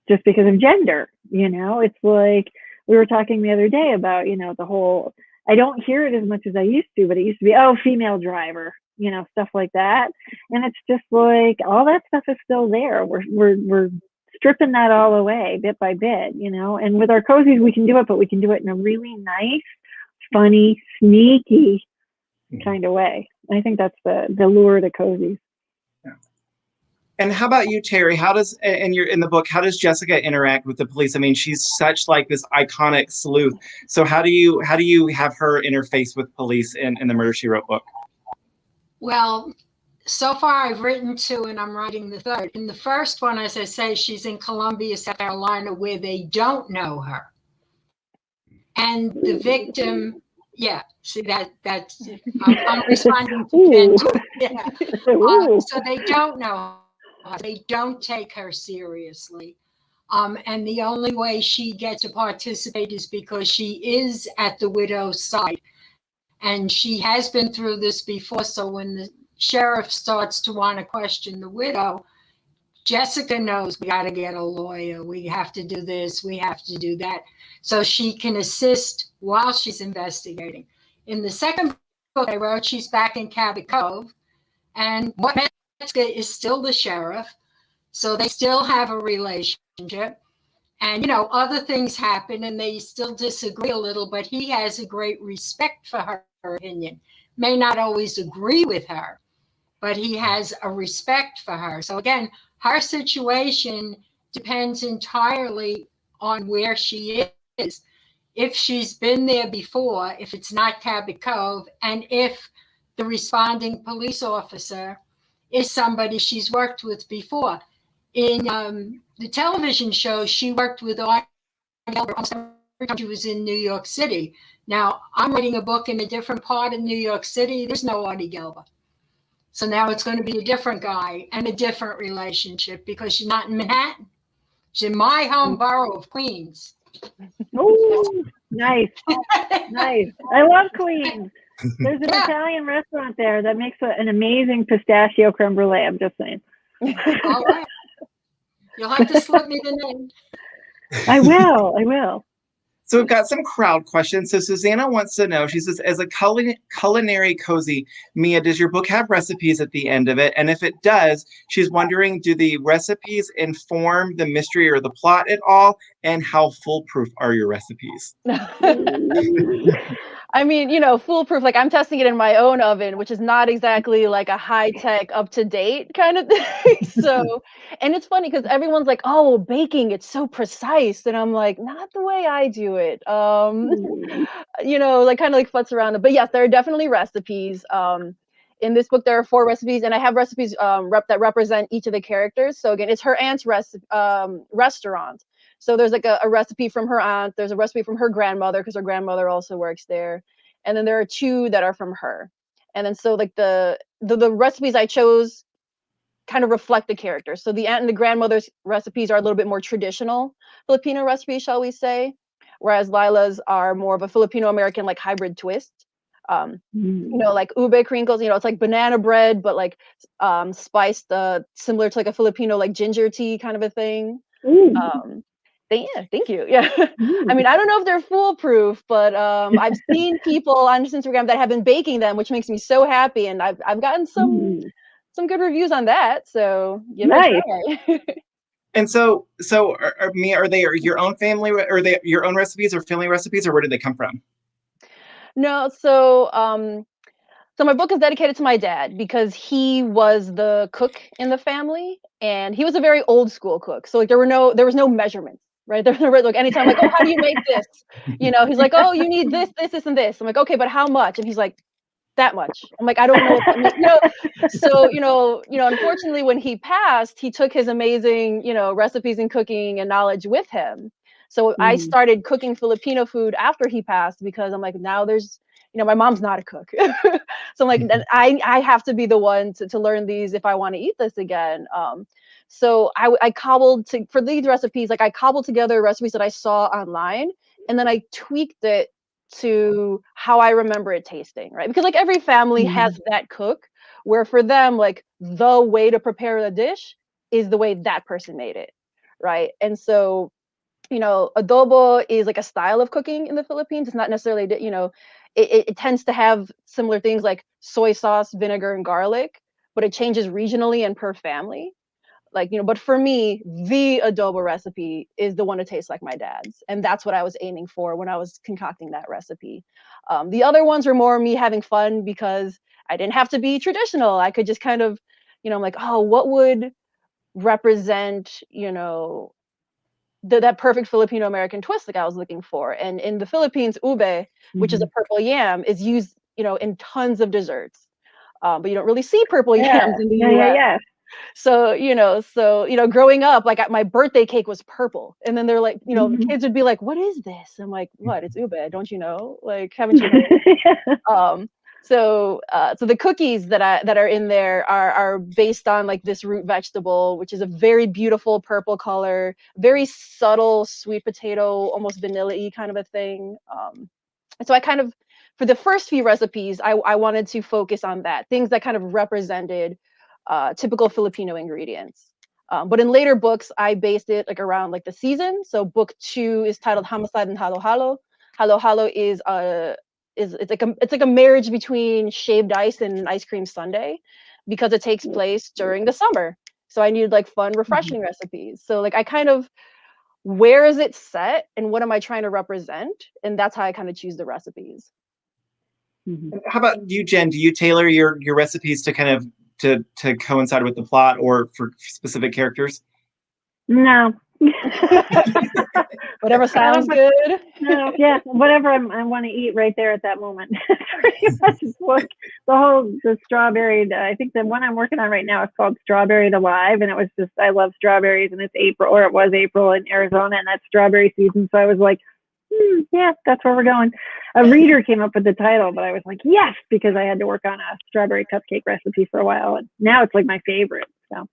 just because of gender. It's like we were talking the other day about, the whole, I don't hear it as much as I used to, but it used to be, oh, female driver, stuff like that. And it's just like all that stuff is still there. We're stripping that all away bit by bit, and with our cozies, we can do it, but we can do it in a really nice, funny, sneaky kind of way. I think that's the lure of the cozies. And how about you, Terrie? How does, in the book, how does Jessica interact with the police? I mean, she's such like this iconic sleuth. So how do you have her interface with police in the Murder, She Wrote book? Well, so far I've written 2 and I'm writing the 3rd. In the first one, as I say, she's in Columbia, South Carolina, where they don't know her. And the victim, yeah, see that's, I'm responding to Jenn too. Yeah. So they don't know her. They don't take her seriously. And the only way she gets to participate is because she is at the widow's side. And she has been through this before. So when the sheriff starts to want to question the widow, Jessica knows we got to get a lawyer. We have to do this. We have to do that. So she can assist while she's investigating. In the second book I wrote, she's back in Cabot Cove. And what Jessica is still the sheriff. So they still have a relationship. And, other things happen and they still disagree a little, but he has a great respect for her opinion. May not always agree with her, but he has a respect for her. So again, her situation depends entirely on where she is. If she's been there before, if it's not Cabot Cove, and if the responding police officer is somebody she's worked with before. In the television show, she worked with Audie Gelber almost every time she was in New York City. Now, I'm writing a book in a different part of New York City. There's no Audie Gelber. So now it's going to be a different guy and a different relationship because she's not in Manhattan. She's in my home borough of Queens. Oh, nice. Nice. I love Queens. There's an Italian restaurant there that makes an amazing pistachio creme brulee. I'm just saying. All right. You'll have to slip me the name. I will. So we've got some crowd questions. So Susanna wants to know, she says, as a culinary cozy, Mia, does your book have recipes at the end of it? And if it does, she's wondering, do the recipes inform the mystery or the plot at all? And how foolproof are your recipes? I mean, foolproof, like I'm testing it in my own oven, which is not exactly like a high-tech, up-to-date kind of thing. So, and it's funny because everyone's like, oh, baking, it's so precise. And I'm like, not the way I do it. Like kind of like futz around it. But yes, there are definitely recipes. In this book, there are 4 recipes, and I have recipes that represent each of the characters. So again, it's her aunt's restaurant. So there's like a recipe from her aunt. There's a recipe from her grandmother because her grandmother also works there. And then there are 2 that are from her. And then so like the recipes I chose kind of reflect the characters. So the aunt and the grandmother's recipes are a little bit more traditional Filipino recipes, shall we say, whereas Lila's are more of a Filipino-American like hybrid twist. Like ube crinkles, it's like banana bread, but like spiced similar to like a Filipino like ginger tea kind of a thing. Thank you. Yeah. I mean, I don't know if they're foolproof, but I've seen people on Instagram that have been baking them, which makes me so happy. And I've gotten some good reviews on that. So give it a try. And so Mia, are they your own family, or are they your own recipes or family recipes, or where did they come from? No, so my book is dedicated to my dad because he was the cook in the family, and he was a very old school cook. So like there was no measurements, right? There were like anytime like, oh, how do you make this? He's like, oh, you need this, and this. I'm like, okay, but how much? And he's like, that much. I'm like, I don't know what that means. So, unfortunately when he passed, he took his amazing, recipes and cooking and knowledge with him. So I started cooking Filipino food after he passed because I'm like, now there's, my mom's not a cook. So I'm like, I have to be the one to learn these if I want to eat this again. So I cobbled for these recipes, like I cobbled together recipes that I saw online, and then I tweaked it to how I remember it tasting, right? Because like every family has that cook where for them, like the way to prepare a dish is the way that person made it, right? And so, adobo is like a style of cooking in the Philippines. It's not necessarily, it tends to have similar things like soy sauce, vinegar, and garlic, but it changes regionally and per family. Like, but for me, the adobo recipe is the one that tastes like my dad's. And that's what I was aiming for when I was concocting that recipe. The other ones were more me having fun because I didn't have to be traditional. I could just kind of, I'm like, oh, what would represent, that perfect Filipino-American twist that I was looking for. And in the Philippines, ube, which is a purple yam, is used, in tons of desserts. But you don't really see purple yams in the US. Yeah. So, growing up, like my birthday cake was purple. And then they're like, the kids would be like, what is this? I'm like, what? It's ube. Don't you know? Like, haven't you heard? So the cookies that are in there are based on like this root vegetable, which is a very beautiful purple color, very subtle sweet potato, almost vanilla-y kind of a thing. And so I kind of, for the first few recipes, I wanted to focus on that, things that kind of represented typical Filipino ingredients. But in later books, I based it like around like the season. So book 2 is titled Homicide and Halo Halo. Halo Halo is it's like a marriage between shaved ice and ice cream sundae, because it takes place during the summer. So I needed like fun, refreshing recipes. So like I kind of, where is it set and what am I trying to represent? And that's how I kind of choose the recipes. How about you, Jen? Do you tailor your recipes to kind of to coincide with the plot or for specific characters? No. Whatever sounds good. No, yeah, whatever I want to eat right there at that moment. Pretty much what the strawberry. I think the one I'm working on right now is called Strawberry Alive, and it was just, I love strawberries, and it's April, or it was April in Arizona, and that's strawberry season. So I was like, yeah, that's where we're going. A reader came up with the title, but I was like, yes, because I had to work on a strawberry cupcake recipe for a while, and now it's like my favorite. So,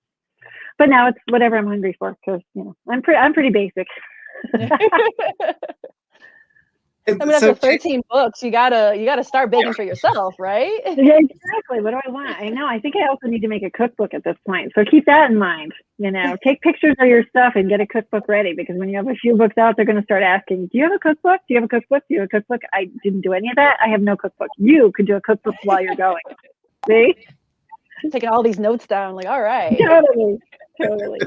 but now it's whatever I'm hungry for, because I'm pretty basic. I mean, after 13 books, you gotta start baking for yourself, right? Yeah, exactly. What do I want? I know. I think I also need to make a cookbook at this point. So keep that in mind. Take pictures of your stuff and get a cookbook ready, because when you have a few books out, they're going to start asking, do you have a cookbook? Do you have a cookbook? Do you have a cookbook? I didn't do any of that. I have no cookbook. You could do a cookbook while you're going. See? Taking all these notes down, like, all right. Totally.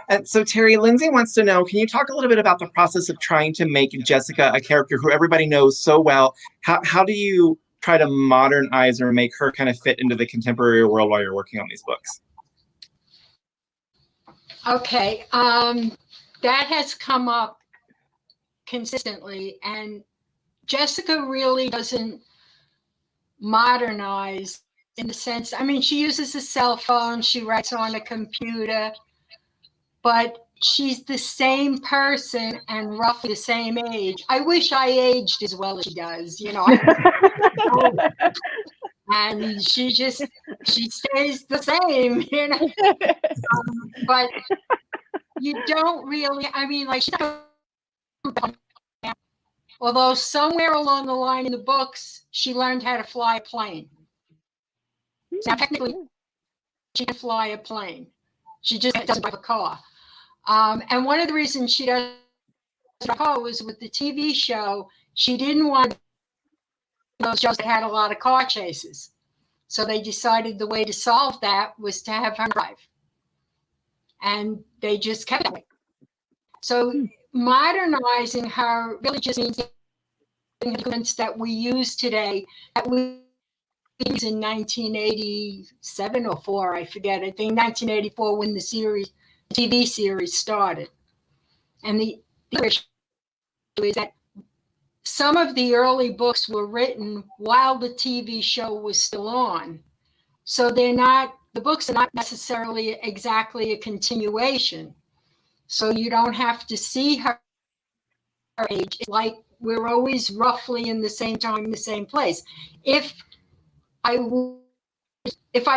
And so Terrie, Lindsay wants to know, can you talk a little bit about the process of trying to make Jessica a character who everybody knows so well? How do you try to modernize or make her kind of fit into the contemporary world while you're working on these books? Okay, that has come up consistently, and Jessica really doesn't modernize in the sense, I mean, she uses a cell phone, she writes on a computer, but she's the same person and roughly the same age. I wish I aged as well as she does, and she stays the same, but you don't really, I mean, like, although somewhere along the line in the books, she learned how to fly a plane. Now, technically, she can fly a plane. She just doesn't drive a car. And one of the reasons she doesn't drive a car was with the TV show, she didn't want those shows that had a lot of car chases. So they decided the way to solve that was to have her drive. And they just kept it. So modernizing her really just means that we use today, that we use in 1987 or 4, I forget. I think 1984 when the TV series started. And the issue is that some of the early books were written while the TV show was still on. So the books are not necessarily exactly a continuation. So you don't have to see her age. It's like we're always roughly in the same time, in the same place. If I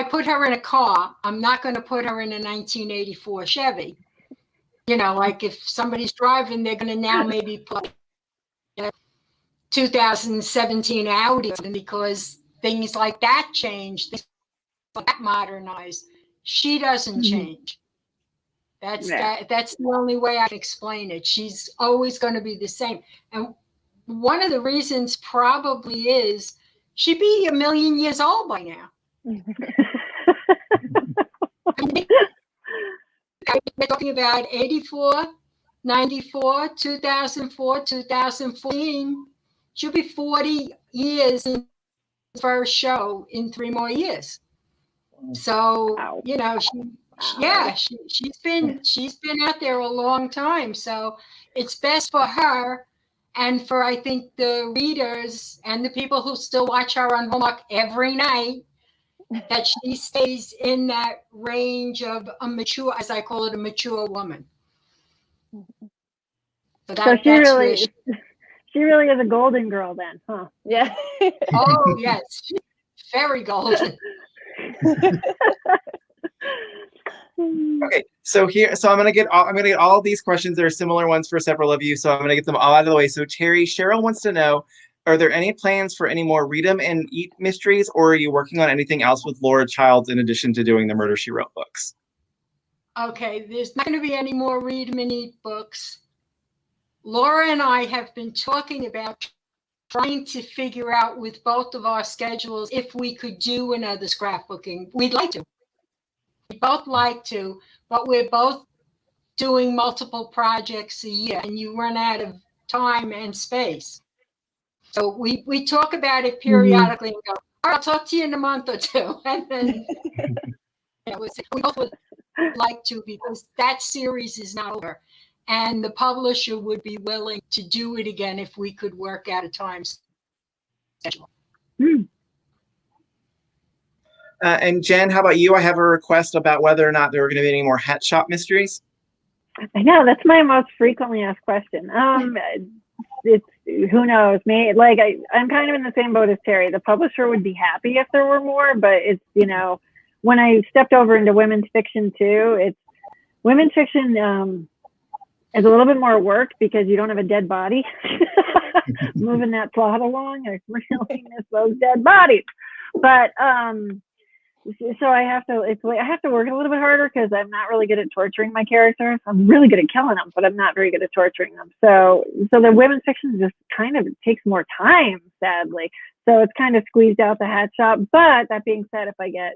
put her in a car, I'm not going to put her in a 1984 Chevy. Like if somebody's driving, they're going to now maybe put 2017 Audi, because things like that change, things like that modernize. She doesn't change. That's the only way I can explain it. She's always going to be the same. And one of the reasons probably is she'd be 1,000,000 years old by now. We're talking about 84, 94, 2004, 2014. She'll be 40 years in the first show in 3 more years. So, she's been out there a long time. So it's best for her and for, I think, the readers and the people who still watch her on Hallmark every night, that she stays in that range of a mature, as I call it, a mature woman. So she really is a golden girl then, huh? Yeah. Oh, yes. Very golden. Okay, so I'm gonna get all these questions. There are similar ones for several of you, so I'm gonna get them all out of the way. So Terrie, Cheryl wants to know, are there any plans for any more read 'em and eat mysteries, or are you working on anything else with Laura Childs in addition to doing the Murder, She Wrote books? Okay, there's not going to be any more read 'em and eat books. Laura and I have been talking about trying to figure out with both of our schedules if we could do another scrapbooking. We'd like to. We both like to, but we're both doing multiple projects a year, and you run out of time and space. So we talk about it periodically and go, all right, I'll talk to you in a month or two. And then we both would like to, because that series is not over. And the publisher would be willing to do it again if we could work out a time schedule. And Jen, how about you? I have a request about whether or not there are going to be any more hat shop mysteries. I know, that's my most frequently asked question. It's, who knows? I'm kind of in the same boat as Terrie. The publisher would be happy if there were more, but it's, when I stepped over into women's fiction too, women's fiction is a little bit more work because you don't have a dead body moving that plot along. I really miss those dead bodies. But so I have to work a little bit harder because I'm not really good at torturing my characters. I'm really good at killing them, but I'm not very good at torturing them. So the women's fiction just kind of takes more time, sadly. So it's kind of squeezed out the hat shop. But that being said, if I get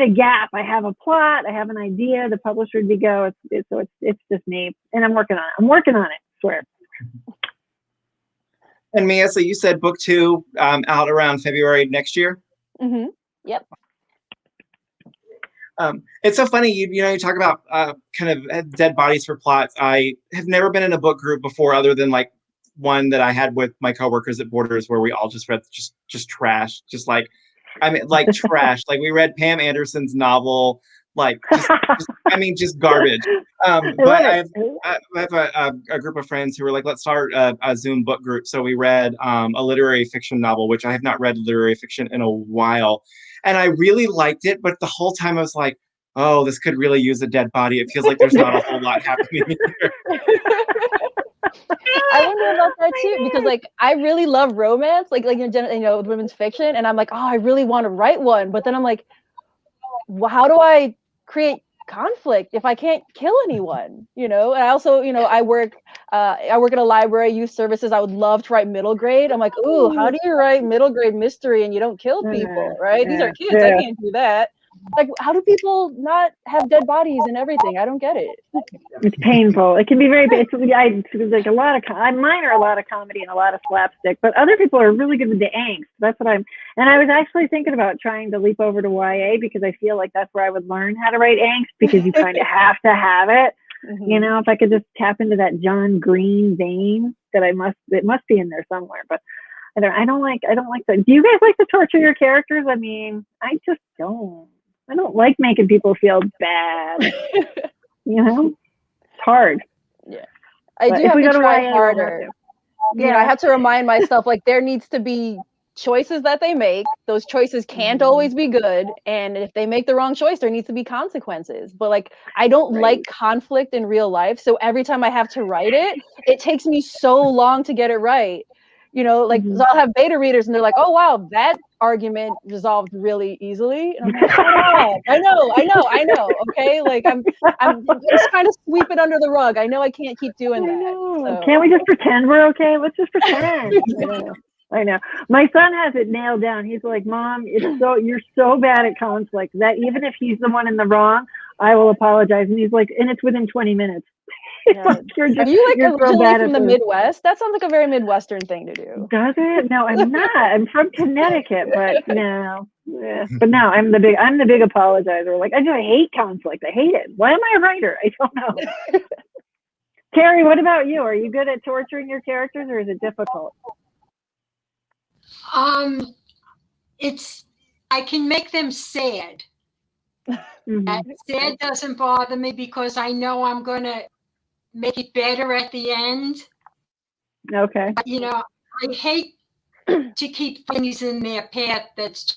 a gap, I have a plot, I have an idea, the publisher would be go. It's just me, and I'm working on it. I swear. And Mia, so you said book 2 out around February next year. Mm-hmm. Yep. It's so funny, you talk about kind of dead bodies for plots. I have never been in a book group before, other than like one that I had with my coworkers at Borders, where we all just read just trash, trash. Like we read Pam Anderson's novel, just garbage. But I have a group of friends who were like, let's start a Zoom book group. So we read a literary fiction novel, which I have not read literary fiction in a while. And I really liked it, but the whole time I was like, oh, this could really use a dead body. It feels like there's not a whole lot happening here. I wonder about that too, because I really love romance, women's fiction, and I'm like, oh, I really want to write one, but then I'm like, well, how do I create conflict if I can't kill anyone? And I also, I work at a library, youth services. I would love to write middle grade. I'm like, ooh, how do you write middle grade mystery and you don't kill people, right? These are kids. I can't do that. Like, how do people not have dead bodies and everything? I don't get it. It's painful. It can be very. It's like a lot of. Mine are a lot of comedy and a lot of slapstick, but other people are really good with the angst. That's what I'm. And I was actually thinking about trying to leap over to YA because I feel like that's where I would learn how to write angst, because you kind of have to have it. Mm-hmm. If I could just tap into that John Green vein, it must be in there somewhere. But I don't like that. Do you guys like to torture your characters? I mean, I just don't. I don't like making people feel bad. It's hard. Yeah, I do have to try harder. I have to remind myself, there needs to be choices that they make. Those choices can't always be good, and if they make the wrong choice, there needs to be consequences. But I don't like conflict in real life, so every time I have to write it, it takes me so long to get it right. So I'll have beta readers and they're like, oh wow, that argument resolved really easily. And I'm like, oh, I know. Okay. I'm just trying to sweep it under the rug. I know I can't keep doing that. So. Can't we just pretend we're okay? Let's just pretend. I know. My son has it nailed down. He's like, Mom, you're so bad at conflict that even if he's the one in the wrong, I will apologize. And he's like, and it's within 20 minutes. Yeah. Are you originally from the Midwest? That sounds like a very Midwestern thing to do. Does it? No, I'm not. I'm from Connecticut, but no. Yeah. But no, I'm the big apologizer. I hate conflict. I hate it. Why am I a writer? I don't know. Terrie, what about you? Are you good at torturing your characters, or is it difficult? I can make them sad. Mm-hmm. Sad doesn't bother me because I know I'm going to make it better at the end. Okay. But, I hate to keep things in their path that's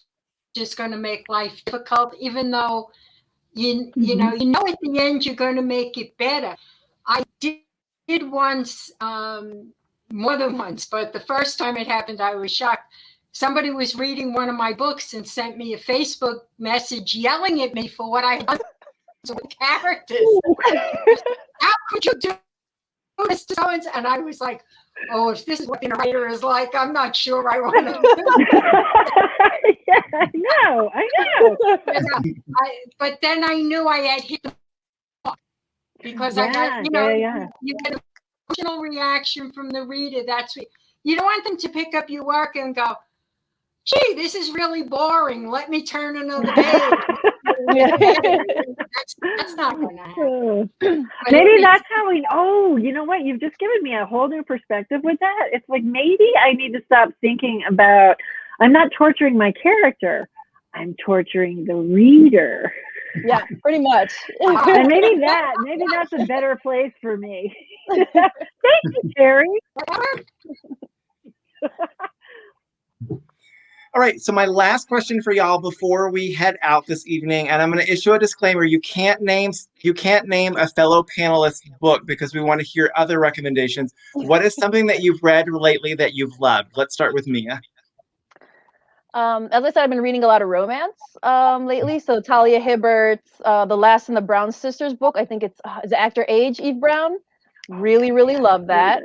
just going to make life difficult, even though you know at the end you're going to make it better. I did once more than once, but the first time it happened, I was shocked. Somebody was reading one of my books and sent me a Facebook message yelling at me for what I had done to the characters. How could you do this to someone? And I was like, oh, if this is what being a writer is like, I'm not sure I want to do it. Yeah, I know. But then I knew I had hit the mark because I got, you get an emotional reaction from the reader. That's what, you don't want them to pick up your work and go, gee, this is really boring. Let me turn another page. That's not going to happen. Maybe that's how you know what? You've just given me a whole new perspective with that. It's like, maybe I need to stop thinking about, I'm not torturing my character. I'm torturing the reader. Yeah, pretty much. And maybe that's a better place for me. Thank you, Terrie. All right, so my last question for y'all before we head out this evening, and I'm going to issue a disclaimer: you can't name a fellow panelist's book because we want to hear other recommendations. What is something that you've read lately that you've loved? Let's start with Mia. As I said, I've been reading a lot of romance lately. So Talia Hibbert's The Last and the Brown Sisters book. I think it's Actor Age, Eve Brown. Really, really love that.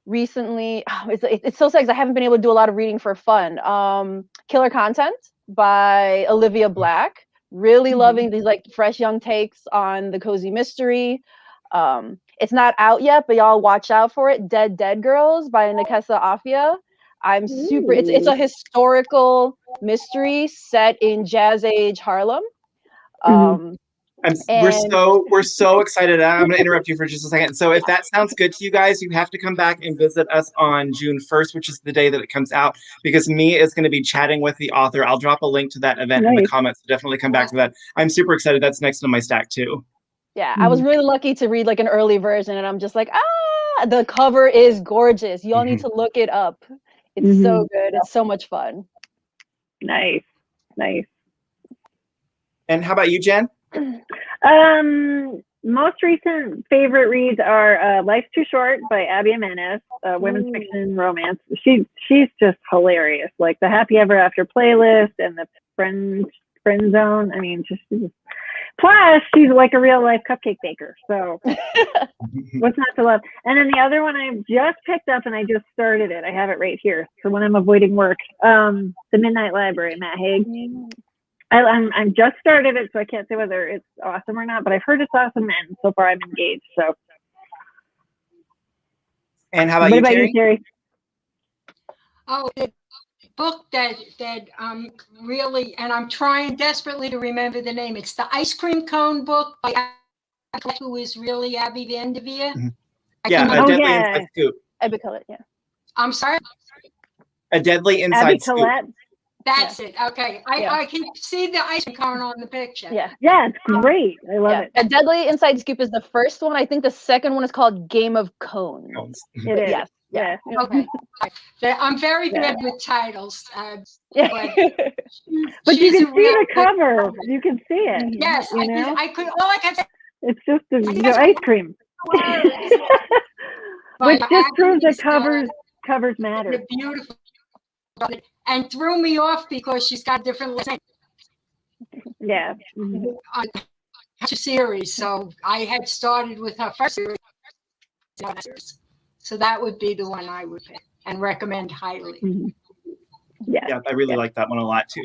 Recently, it's so sad because I haven't been able to do a lot of reading for fun. Killer Content by Olivia Black. Really loving these like fresh young takes on the cozy mystery. It's not out yet, but y'all watch out for it. Dead Girls by Nekesa Afia. I'm super. It's a historical mystery set in Jazz Age Harlem. We're so excited. I'm going to interrupt you for just a second. So if that sounds good to you guys, you have to come back and visit us on June 1st, which is the day that it comes out, because Mia is going to be chatting with the author. I'll drop a link to that event in the comments. So definitely come back to that. I'm super excited. That's next on my stack too. Yeah, I was really lucky to read like an early version, and I'm just like, the cover is gorgeous. Y'all need to look it up. It's so good. It's so much fun. Nice. And how about you, Jen? Most recent favorite reads are Life's Too Short by Abby Jimenez, women's fiction romance. She's just hilarious. Like the Happy Ever After playlist and the Friend Zone. I mean, plus she's like a real life cupcake baker. So what's not to love? And then the other one I just picked up and I just started it. I have it right here. So when I'm avoiding work, The Midnight Library, Matt Haig. I'm just started it, so I can't say whether it's awesome or not, but I've heard it's awesome, and so far I'm engaged. So. And how about you, Terrie? Oh, the book that really, and I'm trying desperately to remember the name. It's the ice cream cone book by who is really Abby Vanderveer. Yeah, A Deadly Inside Scoop. Abby Collette, yeah. I'm sorry? A Deadly Inside Scoop. That's it. Okay. I can see the ice cream cone on the picture. Yeah, it's great. I love it. A Deadly Inside Scoop is the first one. I think the second one is called Game of Cones. It is. Yes. Yeah. Okay. I'm very bad with titles. But you can see the cover. You can see it. Yes. I could. All I can say. It's just the ice cream. Which just proves that covers matter. Beautiful. And threw me off because she's got different last name. Yeah. Series. So I had started with her first series. So that would be the one I would pick and recommend highly. Yeah, I really like that one a lot too.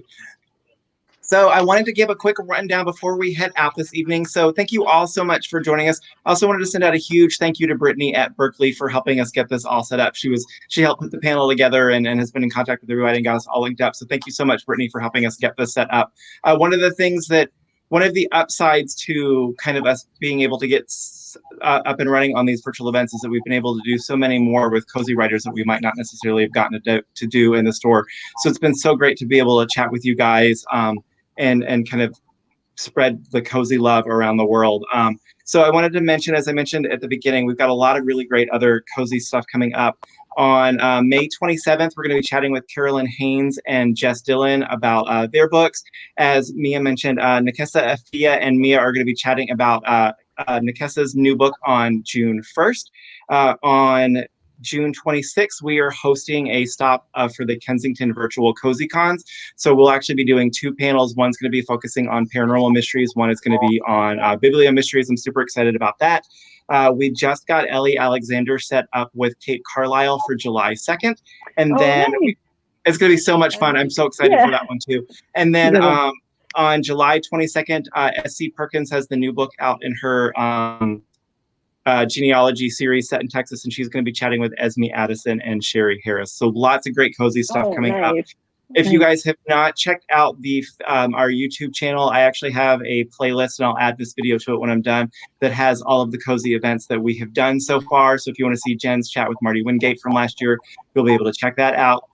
So I wanted to give a quick rundown before we head out this evening. So thank you all so much for joining us. I also wanted to send out a huge thank you to Brittany at Berkeley for helping us get this all set up. She helped put the panel together and has been in contact with everybody and got us all linked up. So thank you so much, Brittany, for helping us get this set up. One of the upsides to kind of us being able to get up and running on these virtual events is that we've been able to do so many more with cozy writers that we might not necessarily have gotten to do in the store. So it's been so great to be able to chat with you guys and kind of spread the cozy love around the world. So I wanted to mention, as I mentioned at the beginning, we've got a lot of really great other cozy stuff coming up. On May 27th, we're going to be chatting with Carolyn Haynes and Jess Dillon about their books. As Mia mentioned, Nekesa Afia and Mia are going to be chatting about Nekesa's new book on June 1st. On June 26th, we are hosting a stop for the Kensington Virtual Cozy Cons. So we'll actually be doing 2 panels. One's going to be focusing on paranormal mysteries. One is going to be on biblio mysteries. I'm super excited about that. We just got Ellie Alexander set up with Kate Carlisle for July 2nd. And then it's going to be so much fun. I'm so excited for that one too. And then on July 22nd, SC Perkins has the new book out in her genealogy series set in Texas, and she's going to be chatting with Esme Addison and Sherry Harris. So lots of great cozy stuff coming up. If you guys have not checked out the our YouTube channel, I actually have a playlist, and I'll add this video to it when I'm done, that has all of the cozy events that we have done so far. So if you want to see Jen's chat with Marty Wingate from last year, you'll be able to check that out.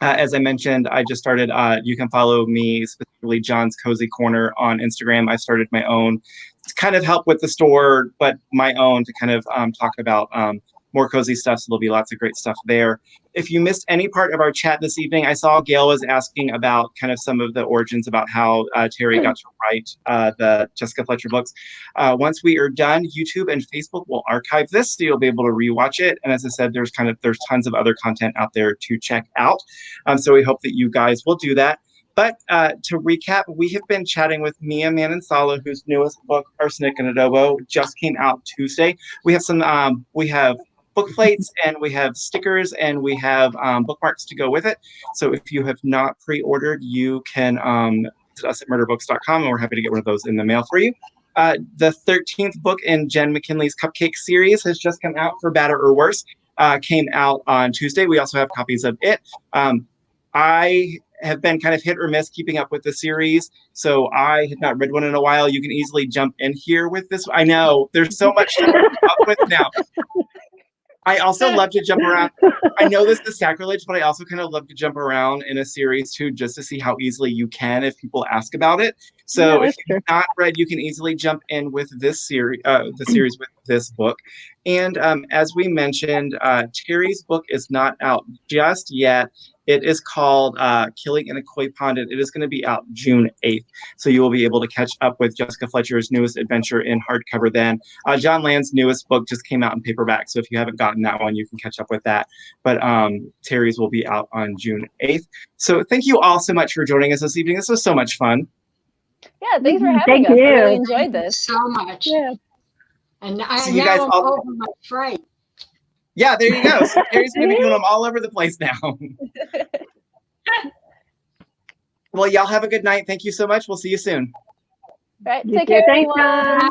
As I mentioned, I just started, you can follow me, specifically John's Cozy Corner on Instagram. I started my own to kind of help with the store, but my own to kind of talk about more cozy stuff. So there'll be lots of great stuff there. If you missed any part of our chat this evening, I saw Gail was asking about kind of some of the origins about how Terrie got to write the Jessica Fletcher books. Once we are done, YouTube and Facebook will archive this, so you'll be able to rewatch it. And as I said, there's tons of other content out there to check out. So we hope that you guys will do that. But to recap, we have been chatting with Mia Manansala, whose newest book, Arsenic and Adobo, just came out Tuesday. We have some, we have book plates, and we have stickers, and we have bookmarks to go with it. So if you have not pre-ordered, you can visit us at murderbooks.com, and we're happy to get one of those in the mail for you. The 13th book in Jenn McKinlay's Cupcake series has just come out, For Better or Worse. Came out on Tuesday. We also have copies of it. I have been kind of hit or miss keeping up with the series, so I had not read one in a while. You can easily jump in here with this. I know there's so much to keep up with now. I also love to jump around. I know this is sacrilege, but I also kind of love to jump around in a series too, just to see how easily you can if people ask about it. So if you've not read, you can easily jump in with this series, the series with this book. And as we mentioned, Terrie's book is not out just yet. It is called Killing in a Koi Pond, and it is going to be out June 8th. So you will be able to catch up with Jessica Fletcher's newest adventure in hardcover then. John Land's newest book just came out in paperback, so if you haven't gotten that one, you can catch up with that. But Terrie's will be out on June 8th. So thank you all so much for joining us this evening. This was so much fun. Yeah, thanks for having us. I really enjoyed this. So much. Yeah. And So now you guys I'm all... over my fright. Yeah, there you go. So Terrie's going to be doing them all over the place now. Well, y'all have a good night. Thank you so much. We'll see you soon. All right, take care, everyone. Bye.